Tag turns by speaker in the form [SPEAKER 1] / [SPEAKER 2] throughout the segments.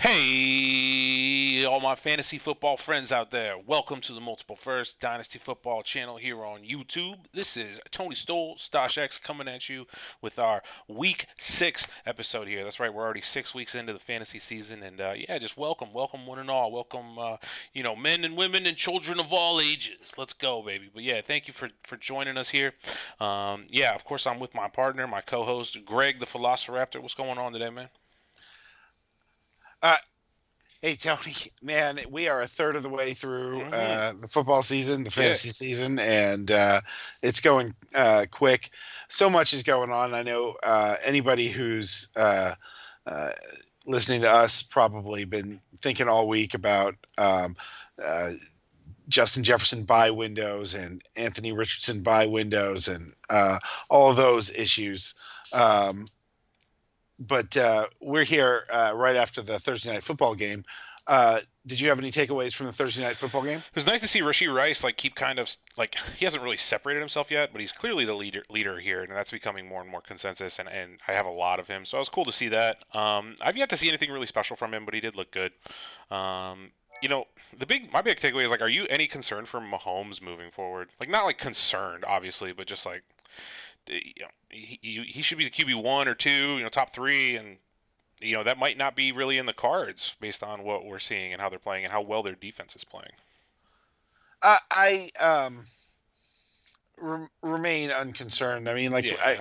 [SPEAKER 1] Hey, all my fantasy football friends out there. Welcome to the Multiple First Dynasty Football channel here on YouTube. This is Tony Stoll, Stash X, coming at you with our Week 6 episode here. That's right, we're already 6 weeks into the fantasy season. And yeah, just welcome one and all. Welcome, men and women and children of all ages. Let's go, baby. But yeah, thank you for joining us here. Yeah, of course, I'm with my partner, my co host, Greg the Velociraptor. What's going on today, man?
[SPEAKER 2] Uh, hey Tony, man, we are a third of the way through
[SPEAKER 1] Mm-hmm.
[SPEAKER 2] the football season, the
[SPEAKER 1] Yeah.
[SPEAKER 2] fantasy season, and it's going quick. So much is going on. I know anybody who's uh, listening to us probably been thinking all week about uh, Justin Jefferson buy windows and Anthony Richardson buy windows and all of those issues. Um, but we're here right after the Thursday night football game. Did you have any takeaways from the Thursday night football game?
[SPEAKER 1] It was nice to see Rasheed Rice keep kind of he hasn't really separated himself yet, but he's clearly the leader here, and that's becoming more and more consensus. And I have a lot of him, so it was cool to see that. I've yet to see anything really special from him, but he did look good. Um, you know, my big takeaway is are you any concerned for Mahomes moving forward? Not concerned, obviously, but just he should be the QB1 or two, top three, and that might not be really in the cards based on what we're seeing and how they're playing and how well their defense is playing.
[SPEAKER 2] I remain unconcerned. I mean,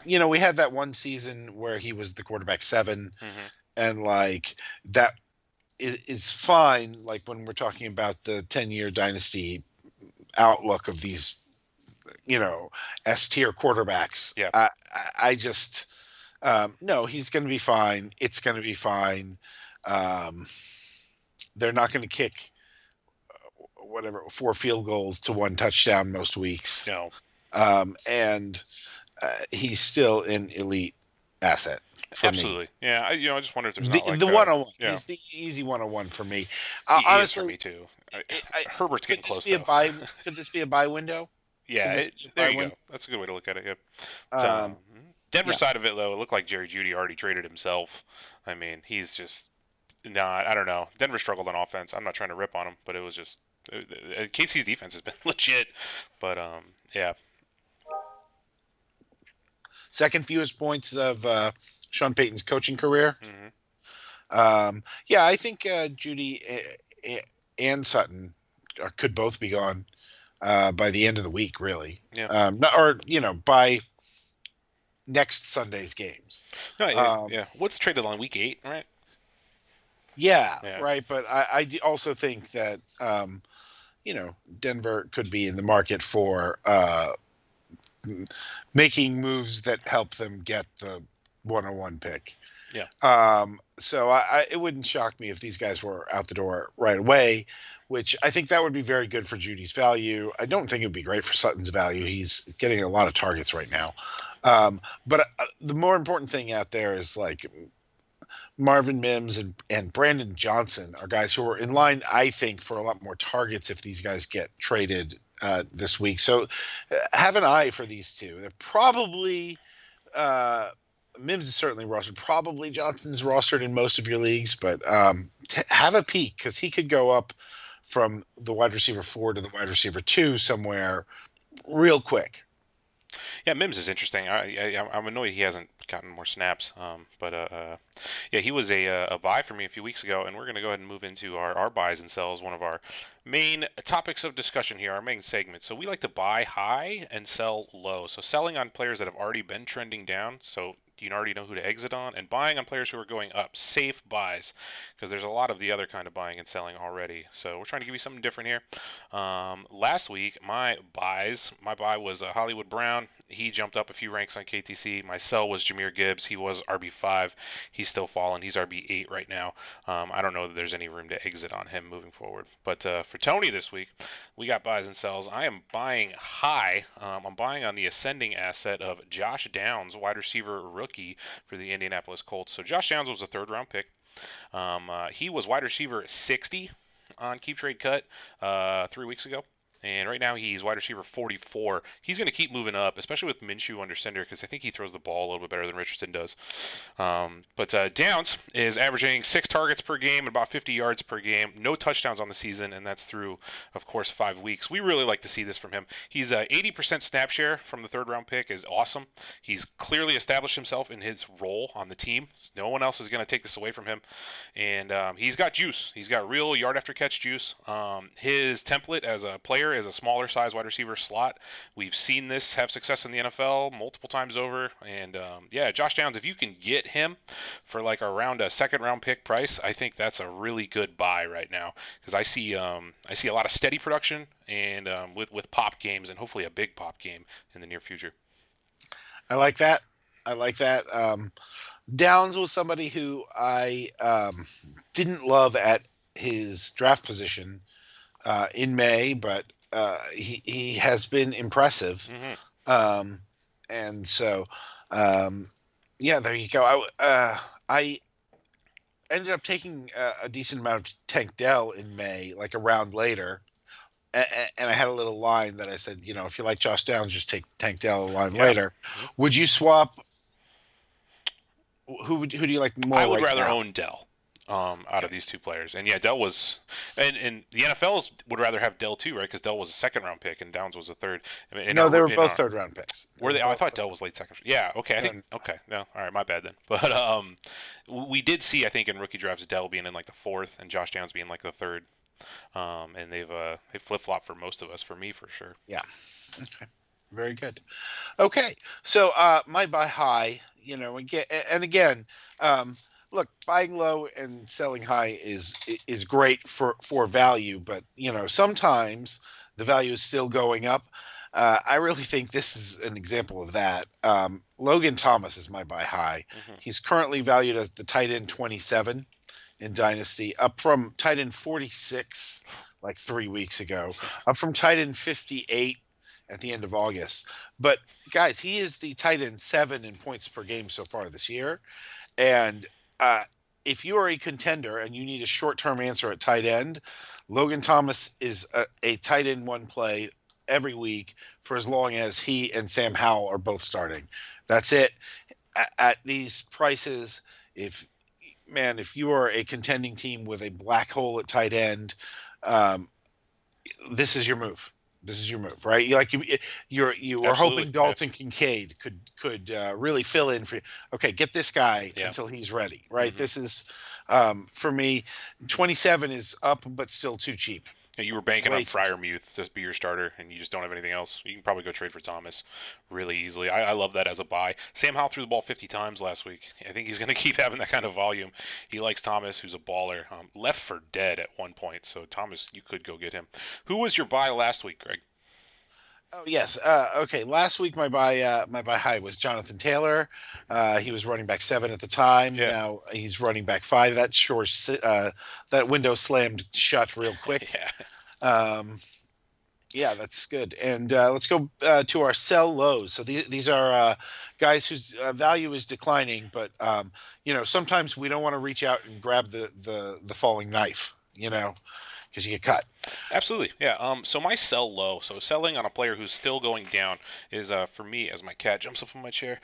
[SPEAKER 1] Yeah.
[SPEAKER 2] we had that one season where he was the quarterback seven,
[SPEAKER 1] Hmm.
[SPEAKER 2] and that is fine. Like when we're talking about the 10-year dynasty outlook of these, S tier quarterbacks.
[SPEAKER 1] Yeah.
[SPEAKER 2] I just no, he's going to be fine. It's going to be fine. Um, they're not going to kick whatever 4 field goals to 1 touchdown most weeks,
[SPEAKER 1] No.
[SPEAKER 2] and he's still an elite asset for me.
[SPEAKER 1] Absolutely. Yeah. I just wonder if there's
[SPEAKER 2] The
[SPEAKER 1] not
[SPEAKER 2] the 101,
[SPEAKER 1] yeah,
[SPEAKER 2] he's the easy 101 for me.
[SPEAKER 1] he is for
[SPEAKER 2] Honestly,
[SPEAKER 1] me too. Herbert's
[SPEAKER 2] could
[SPEAKER 1] getting
[SPEAKER 2] this
[SPEAKER 1] close
[SPEAKER 2] be a
[SPEAKER 1] though.
[SPEAKER 2] buy? Could this be a buy window? Could
[SPEAKER 1] Yeah.
[SPEAKER 2] this be a
[SPEAKER 1] There
[SPEAKER 2] buy
[SPEAKER 1] you
[SPEAKER 2] win?
[SPEAKER 1] go. That's a good way to look at it. Yep.
[SPEAKER 2] Um,
[SPEAKER 1] Denver
[SPEAKER 2] yeah.
[SPEAKER 1] side of it though, it looked like Jerry Judy already traded himself. I mean, he's just not. I don't know. Denver struggled on offense. I'm not trying to rip on him, but it was just KC's defense has been legit. But yeah.
[SPEAKER 2] Second fewest points of Sean Payton's coaching career.
[SPEAKER 1] Hmm.
[SPEAKER 2] Yeah, I think Judy and Sutton could both be gone by the end of the week, really.
[SPEAKER 1] Yeah.
[SPEAKER 2] Or by next Sunday's games.
[SPEAKER 1] No. Yeah.
[SPEAKER 2] Um,
[SPEAKER 1] Yeah. What's traded on week 8, right?
[SPEAKER 2] yeah,
[SPEAKER 1] Yeah.
[SPEAKER 2] right. But I also think that Denver could be in the market for making moves that help them get the 101 pick.
[SPEAKER 1] Yeah.
[SPEAKER 2] So it wouldn't shock me if these guys were out the door right away, which I think that would be very good for Judy's value. I don't think it would be great for Sutton's value. He's getting a lot of targets right now. But the more important thing out there is Marvin Mims and Brandon Johnson are guys who are in line, I think, for a lot more targets if these guys get traded this week. So have an eye for these two. They're probably uh, Mims is certainly rostered. Probably Johnson's rostered in most of your leagues, but have a peek because he could go up from the wide receiver 4 to the wide receiver 2 somewhere real quick.
[SPEAKER 1] Yeah, Mims is interesting. I'm annoyed he hasn't gotten more snaps. But yeah, he was a buy for me a few weeks ago, and we're gonna go ahead and move into our buys and sells. One of our main topics of discussion here, our main segment. So we like to buy high and sell low. So selling on players that have already been trending down. So you already know who to exit on, and buying on players who are going up. Safe buys, because there's a lot of the other kind of buying and selling already. So we're trying to give you something different here. Last week, my buy was Hollywood Brown. He jumped up a few ranks on KTC. My sell was Jameer Gibbs. He was RB5. He's still falling. He's RB8 right now. I don't know that there's any room to exit on him moving forward. But for Tony this week, we got buys and sells. I am buying high. I'm buying on the ascending asset of Josh Downs, wide receiver rookie for the Indianapolis Colts. So Josh Downs was a third round pick. He was wide receiver 60 on Keep Trade Cut 3 weeks ago. and right now he's wide receiver 44. He's going to keep moving up, especially with Minshew under center, because I think he throws the ball a little bit better than Richardson does. But Downs is averaging 6 targets per game and about 50 yards per game. No touchdowns on the season, and that's through, of course, 5 weeks. We really like to see this from him. He's 80% snap share from the third round pick is awesome. He's clearly established himself in his role on the team. No one else is going to take this away from him, and he's got juice. He's got real yard after catch juice. His template as a player is a smaller size wide receiver slot. We've seen this have success in the NFL multiple times over, and yeah, Josh Downs, if you can get him for like around a second round pick price, I think that's a really good buy right now because I see a lot of steady production and with pop games and hopefully a big pop game in the near future.
[SPEAKER 2] I like that. I like that. Downs was somebody who I didn't love at his draft position in May, but he has been impressive.
[SPEAKER 1] Mm-hmm.
[SPEAKER 2] And so, yeah, there you go. I ended up taking a decent amount of Tank Dell in May, like a round later. And I had a little line that I said, if you like Josh Downs, just take Tank Dell a line
[SPEAKER 1] Yeah.
[SPEAKER 2] later.
[SPEAKER 1] Mm-hmm.
[SPEAKER 2] Would you swap? Who do you like more
[SPEAKER 1] I would
[SPEAKER 2] right
[SPEAKER 1] rather
[SPEAKER 2] now?
[SPEAKER 1] own Dell out
[SPEAKER 2] Okay.
[SPEAKER 1] of these two players. And yeah, Dell was, and the NFL would rather have Dell too, right? Because Dell was a second round pick and Downs was a third. I mean,
[SPEAKER 2] No, they were both third round picks. They
[SPEAKER 1] were
[SPEAKER 2] were
[SPEAKER 1] they? Oh, I
[SPEAKER 2] both.
[SPEAKER 1] thought Dell was late second. Yeah, okay. I think
[SPEAKER 2] No,
[SPEAKER 1] okay. No, all right. My bad then. But we did see I think in rookie drafts Dell being in like the fourth and Josh Downs being like the third. And they flip flop for most of us. For me, for sure.
[SPEAKER 2] yeah. Okay. Very good. Okay. So my buy high, again, look, buying low and selling high is great for value, but sometimes the value is still going up. I really think this is an example of that. Logan Thomas is my buy high.
[SPEAKER 1] Mm-hmm.
[SPEAKER 2] He's currently valued as the tight end 27 in Dynasty, up from tight end 46 like 3 weeks ago, up from tight end 58 at the end of August. But guys, he is the tight end 7 in points per game so far this year. And if you are a contender and you need a short-term answer at tight end, Logan Thomas is a tight end one play every week for as long as he and Sam Howell are both starting. That's it. At these prices, if you are a contending team with a black hole at tight end, this is your move. This is your move, right? You were hoping Dalton Kincaid could really fill in for you. Okay, get this guy until he's ready, right? Mm-hmm. This is for me, 27 is up, but still too cheap.
[SPEAKER 1] You were banking on Freiermuth to be your starter, and you just don't have anything else. You can probably go trade for Thomas really easily. I love that as a buy. Sam Howell threw the ball 50 times last week. I think he's going to keep having that kind of volume. He likes Thomas, who's a baller. Left for dead at one point, so Thomas, you could go get him. Who was your buy last week, Greg?
[SPEAKER 2] Oh yes. Okay. Last week my buy high was Jonathan Taylor. He was running back 7 at the time.
[SPEAKER 1] Yeah.
[SPEAKER 2] Now he's running back 5. That window slammed shut real quick.
[SPEAKER 1] Yeah.
[SPEAKER 2] Yeah, that's good. And let's go to our sell lows. So these are guys whose value is declining, but sometimes we don't want to reach out and grab the falling knife, because you get cut.
[SPEAKER 1] Absolutely, yeah. So my sell low, so selling on a player who's still going down is for me, as my cat jumps up from my chair,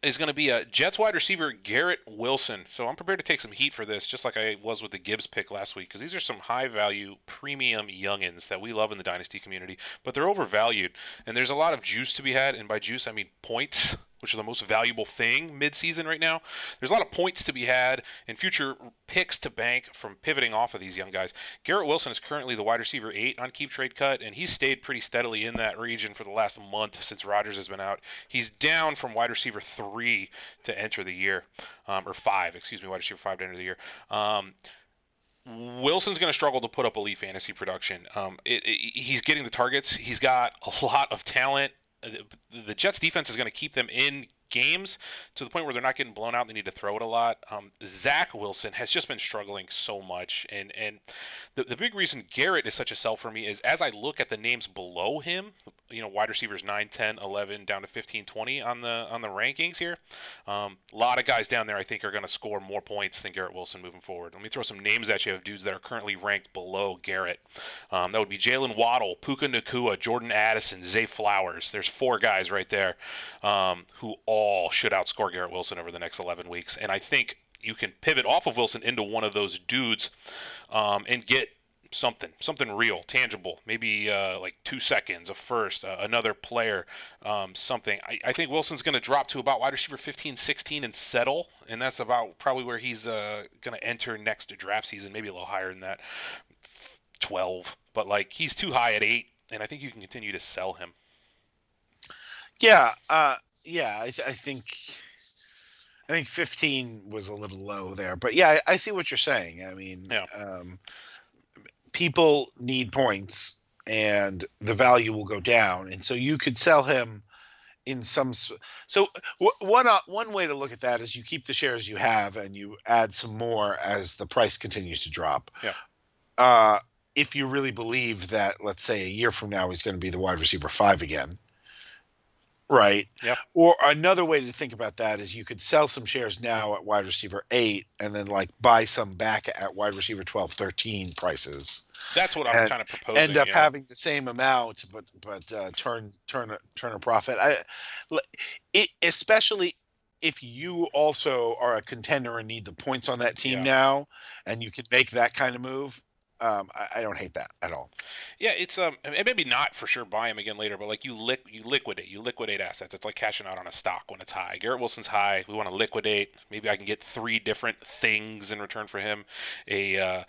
[SPEAKER 1] is going to be a Jets wide receiver Garrett Wilson. So I'm prepared to take some heat for this, just like I was with the Gibbs pick last week, because these are some high value premium youngins that we love in the Dynasty community, but they're overvalued, and there's a lot of juice to be had, and by juice I mean points, which are the most valuable thing mid-season right now. There's a lot of points to be had and future picks to bank from pivoting off of these young guys. Garrett Wilson is currently the wide receiver 8 on Keep Trade Cut, and he's stayed pretty steadily in that region for the last month since Rodgers has been out. He's down from wide receiver 3 to enter the year, or 5, excuse me, wide receiver 5 to enter the year. Wilson's going to struggle to put up elite fantasy production. He's getting the targets. He's got a lot of talent. The Jets defense is going to keep them in games to the point where they're not getting blown out. They need to throw it a lot. Zach Wilson has just been struggling so much, and the big reason Garrett is such a sell for me is as I look at the names below him, wide receivers 9, 10, 11, down to 15, 20 on the rankings here. A lot of guys down there I think are going to score more points than Garrett Wilson moving forward. Let me throw some names at you of dudes that are currently ranked below Garrett. That would be Jalen Waddle, Puka Nacua, Jordan Addison, Zay Flowers. There's 4 guys right there who all should outscore Garrett Wilson over the next 11 weeks. And I think you can pivot off of Wilson into one of those dudes and get something real, tangible, maybe like 2 seconds, a first, another player, something. I think Wilson's going to drop to about wide receiver 15, 16 and settle, and that's about probably where he's going to enter next to draft season, maybe a little higher than that, 12. But like he's too high at 8, and I think you can continue to sell him.
[SPEAKER 2] Yeah, I think 15 was a little low there, but yeah, I see what you're saying. I mean,
[SPEAKER 1] Yeah.
[SPEAKER 2] People need points, and the value will go down, and so you could sell him in some. So one way to look at that is you keep the shares you have, and you add some more as the price continues to drop.
[SPEAKER 1] Yeah.
[SPEAKER 2] If you really believe that, let's say a year from now he's going to be the wide receiver 5 again. Right.
[SPEAKER 1] Yep.
[SPEAKER 2] Or another way to think about that is you could sell some shares now at wide receiver 8 and then like buy some back at wide receiver 12, 13 prices.
[SPEAKER 1] That's what I'm kind of proposing.
[SPEAKER 2] End up having the same amount, but turn a profit. Especially if you also are a contender and need the points on that team now, and you can make that kind of move. I don't hate that at all.
[SPEAKER 1] Yeah, it's maybe not for sure buy him again later, but like you liquidate assets. It's like cashing out on a stock when it's high. Garrett Wilson's high. We want to liquidate. Maybe I can get 3 different things in return for him. A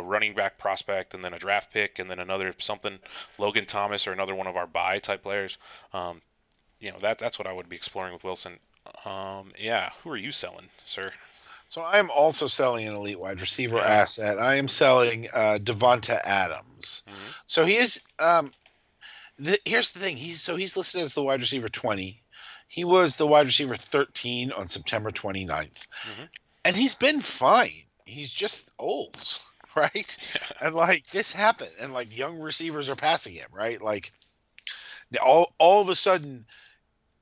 [SPEAKER 1] running back prospect, and then a draft pick, and then another something, Logan Thomas or another one of our buy type players. That's what I would be exploring with Wilson. Who are you selling, sir?
[SPEAKER 2] So I am also selling an elite wide receiver asset. I am selling Devonta Adams.
[SPEAKER 1] Mm-hmm.
[SPEAKER 2] So he is. Here's the thing. He's listed as the wide receiver 20. He was the wide receiver 13 on September 29th, and he's been fine. He's just old, right? And like this happened, and like young receivers are passing him, right? Like all of a sudden.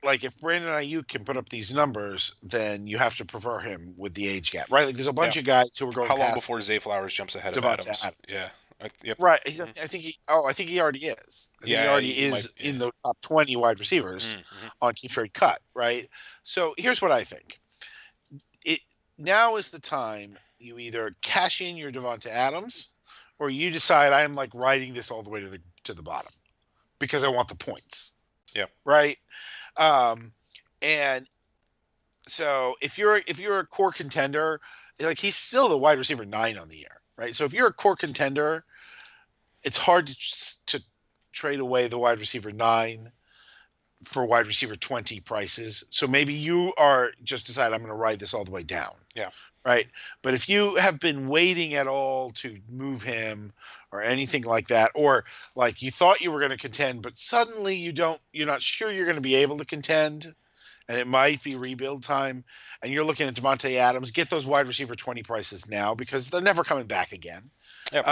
[SPEAKER 2] Like if Brandon Ayuk can put up these numbers, then you have to prefer him with the age gap, right? Like there's a bunch of guys who are going.
[SPEAKER 1] How long before Zay Flowers jumps ahead of Adams? Yeah, yep.
[SPEAKER 2] Right. I think he already is. He already is in the top 20 wide receivers on Keep Trade Cut, right? So here's what I think. Now is the time you either cash in your Devonta Adams, or you decide I'm like riding this all the way to the bottom because I want the points.
[SPEAKER 1] Yeah.
[SPEAKER 2] Right. And so if you're a core contender, like he's still the wide receiver 9 on the year, right? So if you're a core contender, it's hard to trade away the wide receiver 9 for wide receiver 20 prices. So maybe you are just decide I'm going to ride this all the way down.
[SPEAKER 1] Yeah.
[SPEAKER 2] Right. But if you have been waiting at all to move him or anything like that, or like you thought you were going to contend, but suddenly you're not sure you're going to be able to contend, and it might be rebuild time, and you're looking at Devontae Adams, get those wide receiver 20 prices now because they're never coming back again. Yep.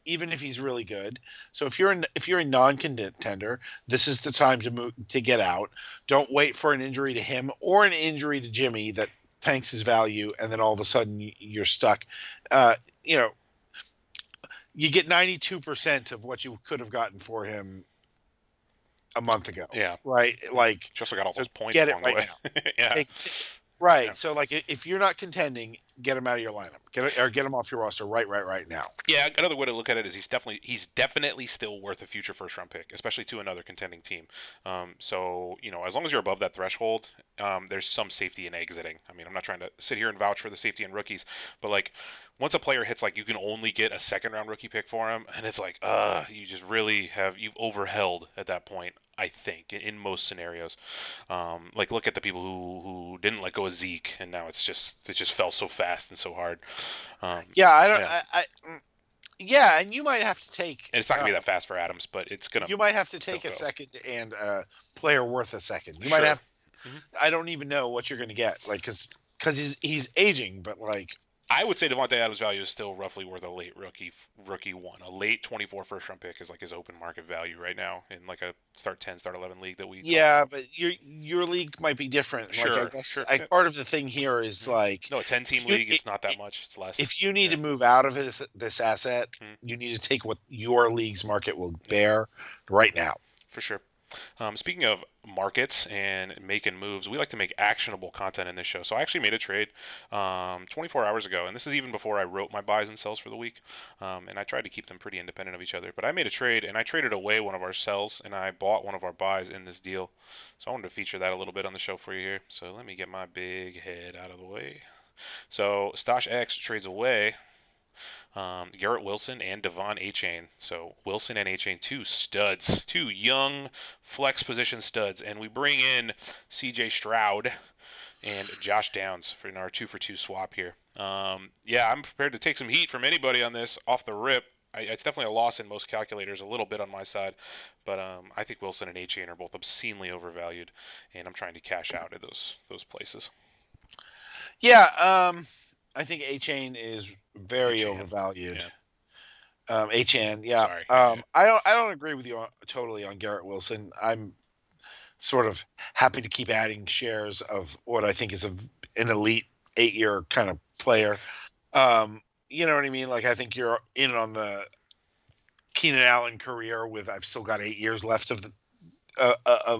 [SPEAKER 2] Even if he's really good. So if you're a non-contender, this is the time to get out. Don't wait for an injury to him or an injury to Jimmy that tanks his value, and then all of a sudden you're stuck. You get 92% of what you could have gotten for him a month ago.
[SPEAKER 1] Yeah.
[SPEAKER 2] Right. Like
[SPEAKER 1] just got all those points.
[SPEAKER 2] Get it right now.
[SPEAKER 1] Yeah.
[SPEAKER 2] Right. Yeah. So, like, if you're not contending, get him out of your lineup. Get him off your roster right now.
[SPEAKER 1] Yeah. Another way to look at it is he's definitely still worth a future first round pick, especially to another contending team. So as long as you're above that threshold, there's some safety in exiting. I mean, I'm not trying to sit here and vouch for the safety in rookies, but like once a player hits like you can only get a second round rookie pick for him, and it's like you just really you've overheld at that point. I think in most scenarios, like look at the people who didn't let go of Zeke, and now it just fell so fast and so hard.
[SPEAKER 2] Yeah, and you might have to take.
[SPEAKER 1] And it's not gonna be that fast for Adams, but it's gonna.
[SPEAKER 2] You might have to take a second and a player worth a second. You might have.
[SPEAKER 1] Hmm.
[SPEAKER 2] I don't even know what you're going to get. Like, because he's aging, but like,
[SPEAKER 1] I would say Devontae Adams' value is still roughly worth a late rookie one. A late 24 first round pick is like his open market value right now in like a start 10, start 11 league that we talked
[SPEAKER 2] yeah,
[SPEAKER 1] about.
[SPEAKER 2] but your league might be different. Like, I
[SPEAKER 1] Sure,
[SPEAKER 2] guess
[SPEAKER 1] sure. Yep.
[SPEAKER 2] part of the thing here is
[SPEAKER 1] Hmm.
[SPEAKER 2] like,
[SPEAKER 1] No, a 10
[SPEAKER 2] if
[SPEAKER 1] team
[SPEAKER 2] you
[SPEAKER 1] league, it's not that much. It's less.
[SPEAKER 2] if you need
[SPEAKER 1] Yeah.
[SPEAKER 2] to move out of this asset,
[SPEAKER 1] Hmm.
[SPEAKER 2] you need to take what your league's market will
[SPEAKER 1] Yep.
[SPEAKER 2] bear right now.
[SPEAKER 1] For sure. Speaking of markets and making moves, we like to make actionable content in this show. So I actually made a trade 24 hours ago, and this is even before I wrote my buys and sells for the week. And I tried to keep them pretty independent of each other. But I made a trade, and I traded away one of our sells, and I bought one of our buys in this deal. So I wanted to feature that a little bit on the show for you here. So let me get my big head out of the way. So Stash X trades away Garrett Wilson and Devon Achane. So Wilson and Achane, two studs, two young flex position studs, and we bring in C.J. Stroud and Josh Downs for in our 2-for-2 swap here. Yeah, I'm prepared to take some heat from anybody on this off the rip. It's definitely a loss in most calculators, a little bit on my side, but I think Wilson and Achane are both obscenely overvalued, and I'm trying to cash out at those places.
[SPEAKER 2] Yeah, I think A Chain is very
[SPEAKER 1] Achane,
[SPEAKER 2] overvalued.
[SPEAKER 1] yeah.
[SPEAKER 2] Achan, yeah.
[SPEAKER 1] Sorry, yeah.
[SPEAKER 2] I don't agree with you totally on Garrett Wilson. I'm sort of happy to keep adding shares of what I think is an elite 8-year kind of player. You know what I mean? Like, I think you're in on the Keenan Allen career with I've still got 8 years left of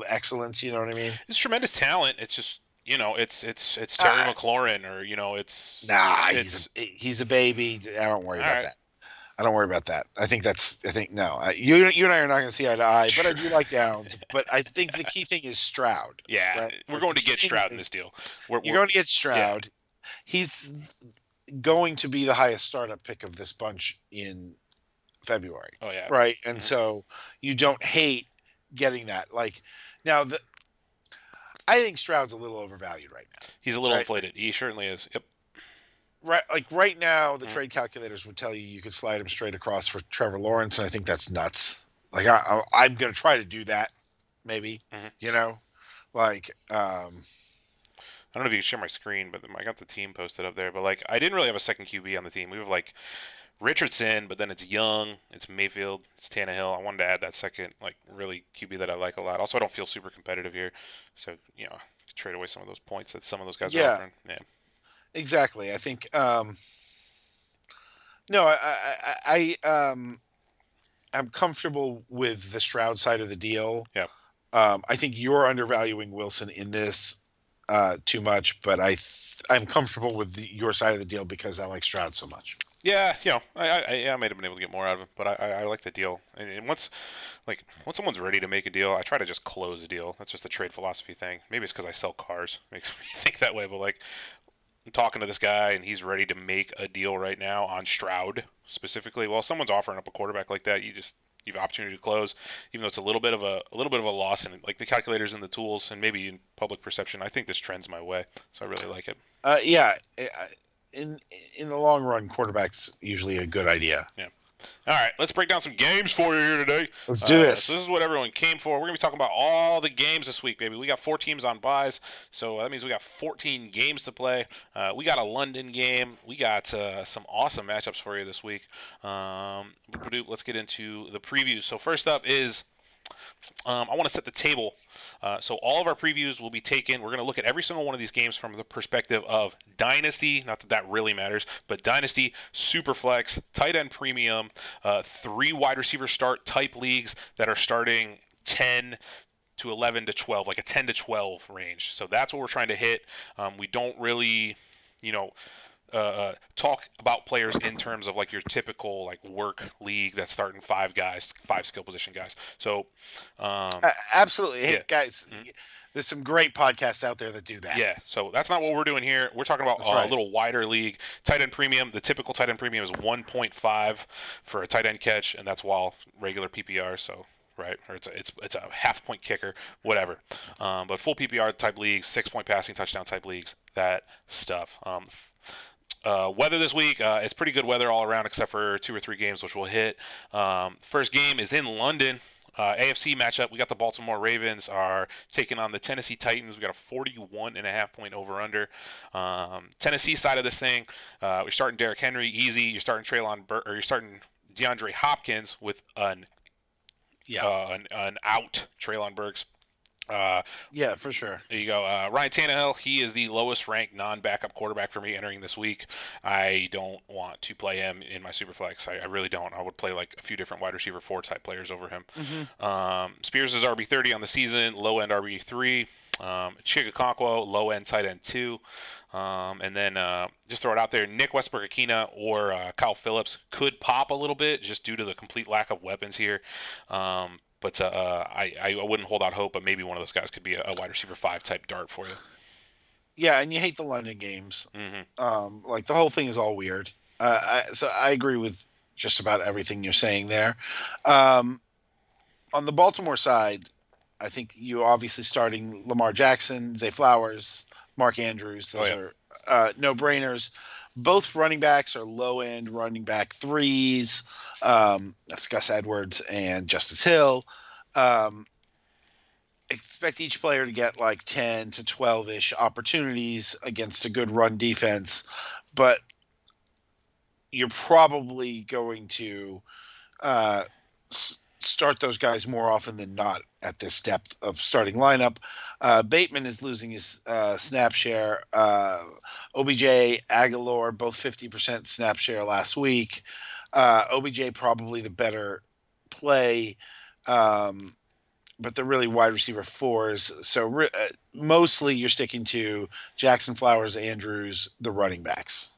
[SPEAKER 2] excellence. You know what I mean?
[SPEAKER 1] It's tremendous talent. It's just it's Terry
[SPEAKER 2] Uh,
[SPEAKER 1] McLaurin or
[SPEAKER 2] nah,
[SPEAKER 1] it's
[SPEAKER 2] he's a baby. I don't worry
[SPEAKER 1] all
[SPEAKER 2] about
[SPEAKER 1] right.
[SPEAKER 2] that. I don't worry about that. I think no. You and I are not going to see eye to eye, but I
[SPEAKER 1] Sure.
[SPEAKER 2] do like Downs. But I think the key thing is Stroud,
[SPEAKER 1] Yeah,
[SPEAKER 2] right?
[SPEAKER 1] we're
[SPEAKER 2] Like, the
[SPEAKER 1] going to
[SPEAKER 2] key
[SPEAKER 1] get
[SPEAKER 2] thing
[SPEAKER 1] Stroud in this
[SPEAKER 2] is
[SPEAKER 1] deal.
[SPEAKER 2] you're
[SPEAKER 1] We're
[SPEAKER 2] going to get
[SPEAKER 1] yeah.
[SPEAKER 2] Stroud. He's going to be the highest startup pick of this bunch in February,
[SPEAKER 1] Oh yeah.
[SPEAKER 2] right? And
[SPEAKER 1] Hmm.
[SPEAKER 2] so you don't hate getting that. Like, now, I think Stroud's a little overvalued right
[SPEAKER 1] He's a
[SPEAKER 2] now,
[SPEAKER 1] little
[SPEAKER 2] right?
[SPEAKER 1] inflated. He certainly is. Yep.
[SPEAKER 2] Right now, the
[SPEAKER 1] Hmm.
[SPEAKER 2] trade calculators would tell you you could slide him straight across for Trevor Lawrence, and I think that's nuts. Like, I'm going to try to do that, maybe.
[SPEAKER 1] Hmm.
[SPEAKER 2] You know, like,
[SPEAKER 1] I don't know if you can share my screen, but I got the team posted up there. But like, I didn't really have a second QB on the team. We have like Richardson, but then it's Young, it's Mayfield, it's Tannehill. I wanted to add that second, like, really QB that I like a lot. Also, I don't feel super competitive here, so trade away some of those points that some of those guys are
[SPEAKER 2] yeah,
[SPEAKER 1] offering. Yeah,
[SPEAKER 2] exactly. I think no, I'm comfortable with the Stroud side of the deal.
[SPEAKER 1] yeah,
[SPEAKER 2] I think you're undervaluing Wilson in this too much, but I'm comfortable with your side of the deal because I like Stroud so much.
[SPEAKER 1] yeah. I might have been able to get more out of him, but I like the deal. And once someone's ready to make a deal, I try to just close a deal. That's just a trade philosophy thing. Maybe it's because I sell cars, makes me think that way. But like, I'm talking to this guy and he's ready to make a deal right now on Stroud specifically. Well, if someone's offering up a quarterback like that, you have opportunity to close, even though it's a little bit of a loss in like the calculators and the tools and maybe in public perception. I think this trends my way, so I really like it.
[SPEAKER 2] Yeah, in in the long run, quarterback's usually a good idea.
[SPEAKER 1] Yeah. All right, let's break down some games for you here today.
[SPEAKER 2] Let's do
[SPEAKER 1] So
[SPEAKER 2] this.
[SPEAKER 1] this is what everyone came for. We're gonna be talking about all the games this week, baby. We got 4 teams on buys, so that means we got 14 games to play. We got a London game. We got some awesome matchups for you this week. Let's get into the previews. So first up is I want to set the table. So all of our previews will be taken. We're going to look at every single one of these games from the perspective of Dynasty. Not that that really matters, but Dynasty, Superflex, tight end premium, 3 wide receiver start type leagues that are starting 10 to 11 to 12, like a 10 to 12 range. So that's what we're trying to hit. We don't really, you know, talk about players in terms of like your typical like work league that's starting 5 guys, 5 skill position guys. So,
[SPEAKER 2] Absolutely. Hey,
[SPEAKER 1] yeah.
[SPEAKER 2] guys,
[SPEAKER 1] Mhm.
[SPEAKER 2] there's some great podcasts out there that do that.
[SPEAKER 1] Yeah, so that's not what we're doing here. We're talking about
[SPEAKER 2] That's
[SPEAKER 1] a
[SPEAKER 2] right.
[SPEAKER 1] little wider league. Tight end premium, the typical tight end premium is 1.5 for a tight end catch, and that's while regular PPR. So right, or it's a half point kicker, whatever. But full PPR type leagues, 6 point passing touchdown type leagues, that stuff. Weather this week, it's pretty good weather all around except for 2 or 3 games, which we'll hit. First game is in London. AFC matchup, we got the Baltimore Ravens are taking on the Tennessee Titans. We got a 41.5 point over under. Tennessee side of this thing, we're starting Derrick Henry easy. You're starting or you're starting DeAndre Hopkins with
[SPEAKER 2] Yeah,
[SPEAKER 1] an out Traylon Burks. Uh,
[SPEAKER 2] yeah, for sure.
[SPEAKER 1] there you go. Ryan Tannehill, he is the lowest ranked non-backup quarterback for me entering this week. I don't want to play him in my Superflex. I really don't. I would play like a few different wide receiver 4 type players over him.
[SPEAKER 2] Hmm.
[SPEAKER 1] Spears is RB30 on the season, low end RB3. Chigakonkwo, low end tight end 2. And then just throw it out there, Nick Westbrook-Akina or Kyle Phillips could pop a little bit just due to the complete lack of weapons here. But I wouldn't hold out hope, but maybe one of those guys could be a wide receiver 5 type dart for you.
[SPEAKER 2] Yeah, and you hate the London games.
[SPEAKER 1] Hmm.
[SPEAKER 2] Like the whole thing is all weird. So I agree with just about everything you're saying there. Um, on the Baltimore side, I think you obviously starting Lamar Jackson, Zay Flowers, Mark Andrews.
[SPEAKER 1] Oh
[SPEAKER 2] Those
[SPEAKER 1] yeah.
[SPEAKER 2] are no brainers. Both running backs are low end running back threes. That's Gus Edwards and Justice Hill. Um, expect each player to get like 10 to 12 ish opportunities against a good run defense, but you're probably going to uh, start those guys more often than not at this depth of starting lineup. Bateman is losing his snap share. OBJ, Aguilar, both 50% snap share last week. OBJ probably the better play. Um, but they're really wide receiver fours. So mostly you're sticking to Jackson, Flowers, Andrews, the running backs.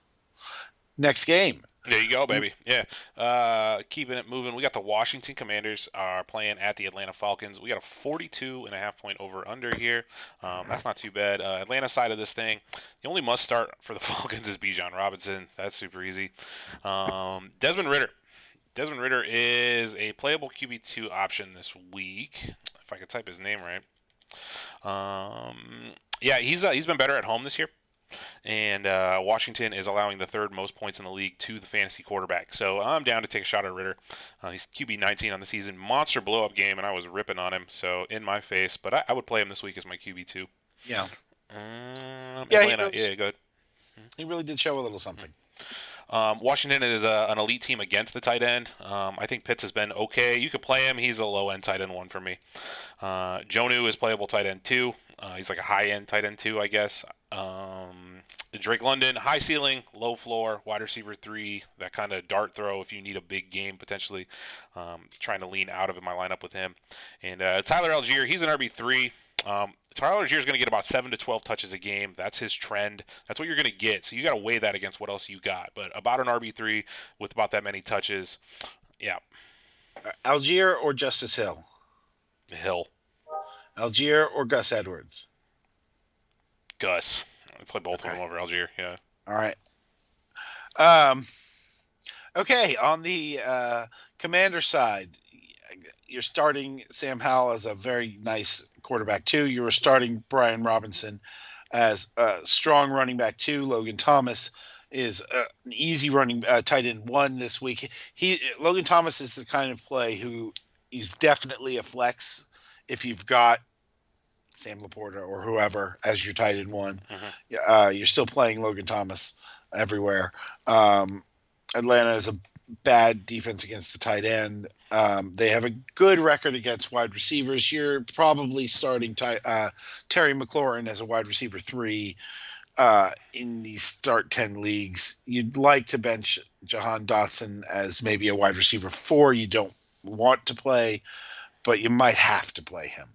[SPEAKER 2] Next game.
[SPEAKER 1] There you go, baby. Yeah. Keeping it moving. We got the Washington Commanders are playing at the Atlanta Falcons. We got a 42.5 point over under here. That's not too bad. Atlanta side of this thing, the only must start for the Falcons is Bijan Robinson. That's super easy. Desmond Ritter. Desmond Ritter is a playable QB2 option this week. If I could type his name right. Yeah, he's been better at home this year, and Washington is allowing the third most points in the league to the fantasy quarterback. So I'm down to take a shot at Ritter. He's QB 19 on the season, monster blow up game, and I was ripping on him, so in my face. But I would play him this week as my QB 2.
[SPEAKER 2] Yeah. Yeah,
[SPEAKER 1] Atlanta, yeah, good.
[SPEAKER 2] he really did show a little something.
[SPEAKER 1] Washington is an elite team against the tight end. I think Pitts has been okay. You could play him. He's a low end tight end 1 for me. Jonu is playable tight end 2. He's like a high end tight end 2, I guess. Drake London, high ceiling, low floor, wide receiver 3. That kind of dart throw if you need a big game potentially. Trying to lean out of my lineup with him. And Tyler Algier, he's an RB3. Tyler Algier is going to get about 7 to 12 touches a game. That's his trend. That's what you're going to get. So you got to weigh that against what else you got. But about an RB3 with about that many touches, yeah,
[SPEAKER 2] Algier or Justice Hill?
[SPEAKER 1] Hill,
[SPEAKER 2] Algier or Gus Edwards?
[SPEAKER 1] Gus. I play both of
[SPEAKER 2] Okay.
[SPEAKER 1] them over Algier. Yeah.
[SPEAKER 2] All right. Um, okay. On the Commander side, you're starting Sam Howell as a very nice quarterback, too. You were starting Brian Robinson as a strong running back, too. Logan Thomas is an easy running tight end 1 this week. Logan Thomas is the kind of play who he's definitely a flex if you've got Sam Laporta or whoever as your tight end 1. You're still playing Logan Thomas everywhere. Atlanta is a bad defense against the tight end. They have a good record against wide receivers. You're probably starting Terry McLaurin as a wide receiver 3 in these start 10 leagues. You'd like to bench Jahan Dotson as maybe a wide receiver 4. You don't want to play, but you might have to play him.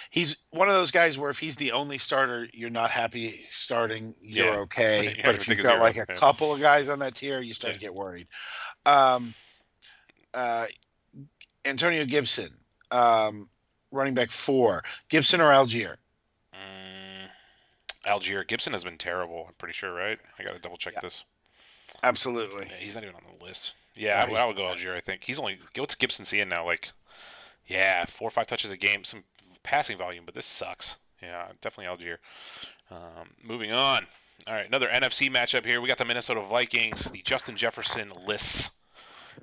[SPEAKER 2] He's one of those guys where if he's the only starter you're not happy starting, you're
[SPEAKER 1] Yeah.
[SPEAKER 2] okay.
[SPEAKER 1] Yeah,
[SPEAKER 2] But
[SPEAKER 1] you
[SPEAKER 2] if
[SPEAKER 1] take
[SPEAKER 2] you've
[SPEAKER 1] a
[SPEAKER 2] got
[SPEAKER 1] zero.
[SPEAKER 2] like a
[SPEAKER 1] Yeah.
[SPEAKER 2] couple of guys on that tier, you start
[SPEAKER 1] Yeah.
[SPEAKER 2] to get worried. Um, uh, Antonio Gibson, running back 4. Gibson or Algier?
[SPEAKER 1] Mm, Algier. Gibson has been terrible. I'm pretty sure, right? I got to double check
[SPEAKER 2] Yeah,
[SPEAKER 1] this.
[SPEAKER 2] absolutely.
[SPEAKER 1] Yeah, he's not even on the list. Yeah,
[SPEAKER 2] Yeah,
[SPEAKER 1] I would go Algier. I think he's only what's Gibson seeing now? Like, yeah, 4 or 5 touches a game, some passing volume, but this sucks. Yeah, definitely Algier. Moving on. All right, another NFC matchup here. We got the Minnesota Vikings, the Justin Jefferson lists.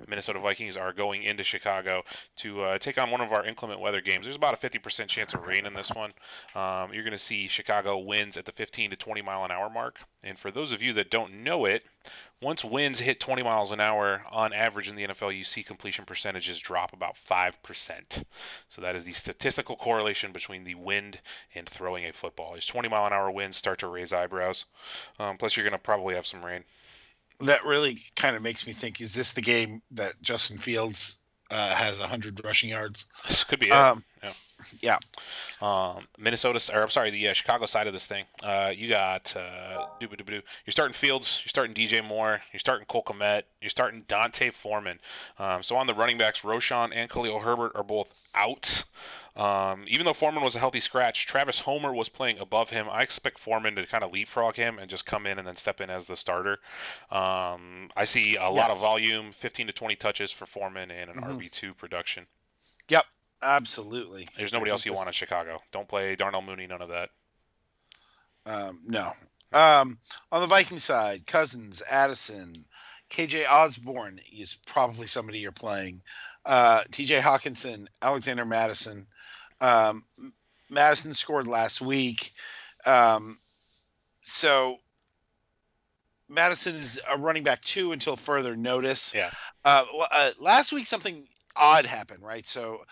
[SPEAKER 1] Minnesota Vikings are going into Chicago to take on one of our inclement weather games. There's about a 50% chance of rain in this one. You're going to see Chicago winds at the 15 to 20 mile an hour mark. And for those of you that don't know it, once winds hit 20 miles an hour on average in the NFL, you see completion percentages drop about 5%. So that is the statistical correlation between the wind and throwing a football. As 20-mile-an-hour winds start to raise eyebrows. Plus, you're going to probably have some rain.
[SPEAKER 2] That really kind of makes me think: is this the game that Justin Fields has 100 rushing yards?
[SPEAKER 1] This could be it.
[SPEAKER 2] Um,
[SPEAKER 1] Yeah.
[SPEAKER 2] yeah,
[SPEAKER 1] Minnesota, or I'm sorry, the Chicago side of this thing. You got you're starting Fields, you're starting DJ Moore, you're starting Cole Kmet, you're starting Dante Foreman. So on the running backs, Roshan and Khalil Herbert are both out. Even though Foreman was a healthy scratch, Travis Homer was playing above him. I expect Foreman to kind of leapfrog him and just come in and then step in as the starter. I see a lot of
[SPEAKER 2] yes,
[SPEAKER 1] volume, 15 to 20 touches for Foreman and an
[SPEAKER 2] hmm
[SPEAKER 1] RB2 production.
[SPEAKER 2] yep, absolutely.
[SPEAKER 1] There's
[SPEAKER 2] I
[SPEAKER 1] nobody else
[SPEAKER 2] think
[SPEAKER 1] you want in
[SPEAKER 2] this.
[SPEAKER 1] Chicago. Don't play Darnell Mooney, none of that.
[SPEAKER 2] No.
[SPEAKER 1] No.
[SPEAKER 2] On the Viking side, Cousins, Addison, KJ Osborne is probably somebody you're playing. TJ Hawkinson, Alexander Madison. Um, Madison scored last week. Um, so Madison is a running back two until further notice.
[SPEAKER 1] Yeah.
[SPEAKER 2] Last week, something odd happened, right? So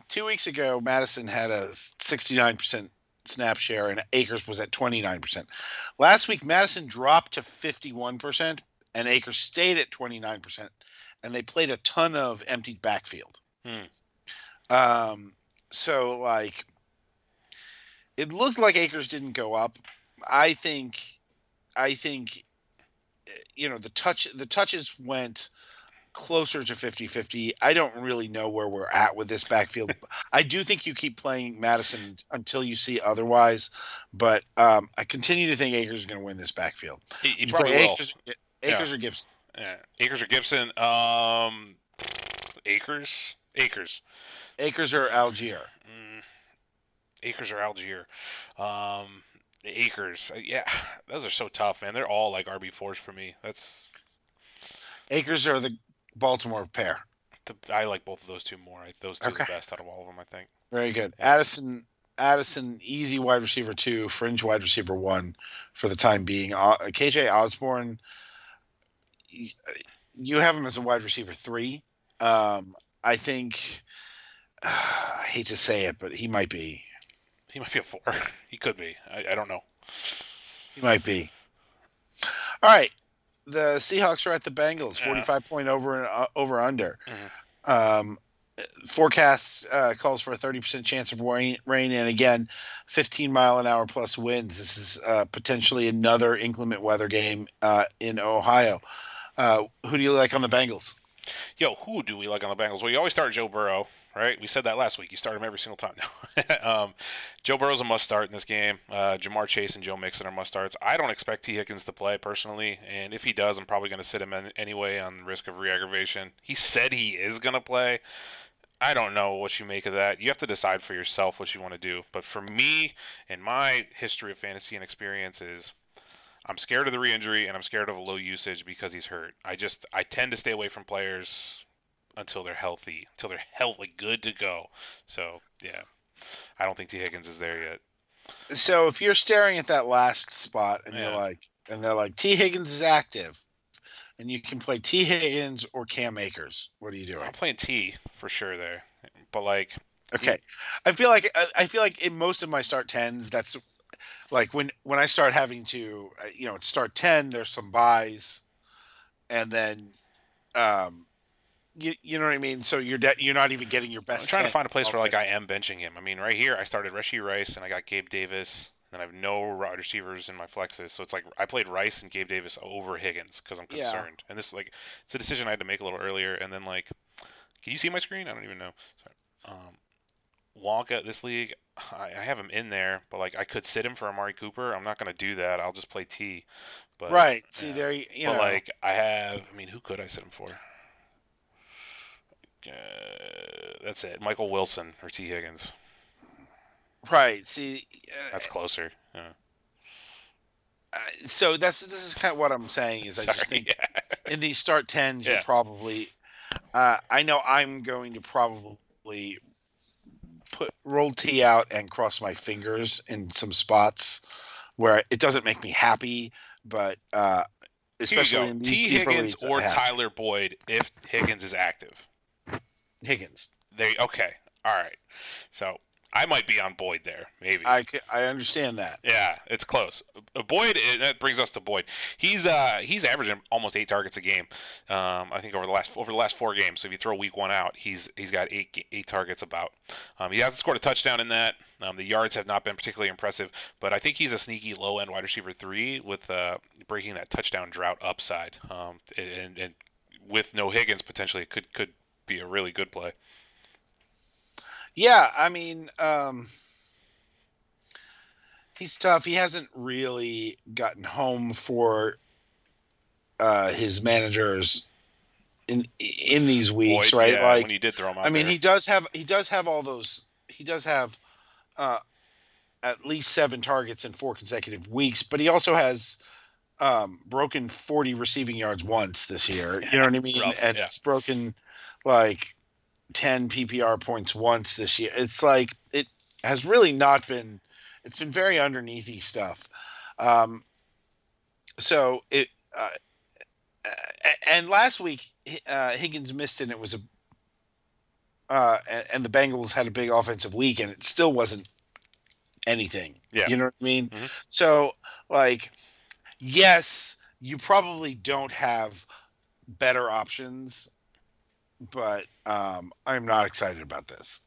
[SPEAKER 2] 2 weeks ago, Madison had a 69% snap share and Akers was at 29%. Last week, Madison dropped to 51% and Akers stayed at 29%. And they played a ton of empty backfield.
[SPEAKER 1] Hmm.
[SPEAKER 2] Um, so, like, it looked like Akers didn't go up. I think, the touches went closer to 50-50. I don't really know where we're at with this backfield. I do think you keep playing Madison until you see otherwise, but I continue to think Akers is going to win this backfield.
[SPEAKER 1] He
[SPEAKER 2] Would you
[SPEAKER 1] probably
[SPEAKER 2] play
[SPEAKER 1] will.
[SPEAKER 2] Akers,
[SPEAKER 1] Yeah.
[SPEAKER 2] Akers or Gibson?
[SPEAKER 1] Yeah. Akers or Gibson? Akers. Akers.
[SPEAKER 2] Akers or Algier?
[SPEAKER 1] Mm, Akers or Algier. Um, Akers. Yeah, those are so tough, man. They're all like RB4s for me. That's
[SPEAKER 2] Akers or the Baltimore pair?
[SPEAKER 1] I like both of those two more. Those two are the
[SPEAKER 2] Okay,
[SPEAKER 1] best out of all of them, I think.
[SPEAKER 2] very good.
[SPEAKER 1] Yeah.
[SPEAKER 2] Addison, easy wide receiver two, fringe wide receiver one for the time being. KJ Osborne, you have him as a wide receiver three. I think I hate to say it, but he might be.
[SPEAKER 1] He might be a four. He could be. I don't know.
[SPEAKER 2] He might be. All right. The Seahawks are at the Bengals,
[SPEAKER 1] Yeah.
[SPEAKER 2] 45-point over under.
[SPEAKER 1] Mhm.
[SPEAKER 2] Um, Forecast calls for a 30% chance of rain, and again, 15-mile-an-hour plus winds. This is potentially another inclement weather game in Ohio. Who do you like on the Bengals?
[SPEAKER 1] Yo, who do we like on the Bengals? Well, you always start Joe Burrow, right? We said that last week. You start him every single time now. Joe Burrow's a must start in this game. Jamar Chase and Joe Mixon are must starts. I don't expect T. Higgins to play personally, and if he does, I'm probably going to sit him anyway on risk of re-aggravation. He said he is going to play. I don't know what you make of that. You have to decide for yourself what you want to do. But for me, and my history of fantasy and experience is I'm scared of the re-injury and I'm scared of a low usage because he's hurt. I tend to stay away from players until they're healthy, good to go. So yeah, I don't think T Higgins is there yet.
[SPEAKER 2] So if you're staring at that last spot and
[SPEAKER 1] Yeah,
[SPEAKER 2] they're like, T. Higgins is active, and you can play T. Higgins or Cam Akers, what are you doing?
[SPEAKER 1] I'm playing T for sure there, but like,
[SPEAKER 2] Okay, I feel like in most of my start tens, that's like when I start having to, start 10. There's some buys, and then you know what I mean. So you're not even getting your
[SPEAKER 1] I'm
[SPEAKER 2] best
[SPEAKER 1] trying to
[SPEAKER 2] 10
[SPEAKER 1] find a place where like
[SPEAKER 2] already.
[SPEAKER 1] I am benching him. I mean, right here I started Rashee Rice and I got Gabe Davis. And I have no wide receivers in my flexes, so it's like I played Rice and Gabe Davis over Higgins because I'm
[SPEAKER 2] Yeah,
[SPEAKER 1] concerned. And this like it's a decision I had to make a little earlier. And then like, can you see my screen? I don't even know. Sorry. Wonka this league, I have him in there, but like I could sit him for Amari Cooper. I'm not gonna do that. I'll just play T. But
[SPEAKER 2] right. See
[SPEAKER 1] yeah,
[SPEAKER 2] there, you
[SPEAKER 1] but
[SPEAKER 2] know,
[SPEAKER 1] like I have. I mean, who could I sit him for? That's it. Michael Wilson or T Higgins.
[SPEAKER 2] right. See,
[SPEAKER 1] That's closer. Yeah.
[SPEAKER 2] so this is kind of what I'm saying is I just
[SPEAKER 1] Sorry.
[SPEAKER 2] think in these start tens, you're
[SPEAKER 1] Yeah.
[SPEAKER 2] probably I know I'm going to probably put roll T out and cross my fingers in some spots where it doesn't make me happy, but
[SPEAKER 1] Here you
[SPEAKER 2] especially
[SPEAKER 1] go.
[SPEAKER 2] in these
[SPEAKER 1] T.
[SPEAKER 2] deeper
[SPEAKER 1] Higgins
[SPEAKER 2] leagues, I
[SPEAKER 1] or
[SPEAKER 2] have to.
[SPEAKER 1] Tyler Boyd if Higgins is active.
[SPEAKER 2] Higgins.
[SPEAKER 1] They okay. All right. So I might be on Boyd there, maybe.
[SPEAKER 2] I understand that.
[SPEAKER 1] Yeah, it's close. Boyd, that brings us to Boyd. He's averaging almost 8 targets a game. I think over the last 4 games. So if you throw week one out, he's got eight targets about. He hasn't scored a touchdown in that. The yards have not been particularly impressive, but I think he's a sneaky low end wide receiver 3 with breaking that touchdown drought upside. And with no Higgins potentially, it could be a really good play.
[SPEAKER 2] Yeah, I mean, he's tough. He hasn't really gotten home for his managers in these weeks,
[SPEAKER 1] Boyd,
[SPEAKER 2] right?
[SPEAKER 1] yeah, when
[SPEAKER 2] Like,
[SPEAKER 1] you did throw him
[SPEAKER 2] I
[SPEAKER 1] out
[SPEAKER 2] mean,
[SPEAKER 1] there,
[SPEAKER 2] he does have all those. He does have uh, at least 7 targets in 4 consecutive weeks, but he also has broken 40 receiving yards once this year. You know
[SPEAKER 1] yeah,
[SPEAKER 2] what I mean?
[SPEAKER 1] rough,
[SPEAKER 2] And
[SPEAKER 1] yeah.
[SPEAKER 2] he's broken like 10 PPR points once this year. It's like it has really not been. It's been very underneathy stuff. Um, so it and last week Higgins missed and it was a and the Bengals had a big offensive week and it still wasn't anything.
[SPEAKER 1] Yeah.
[SPEAKER 2] You know what I mean?
[SPEAKER 1] Hmm.
[SPEAKER 2] So like yes, you probably don't have better options, but I'm not excited about this.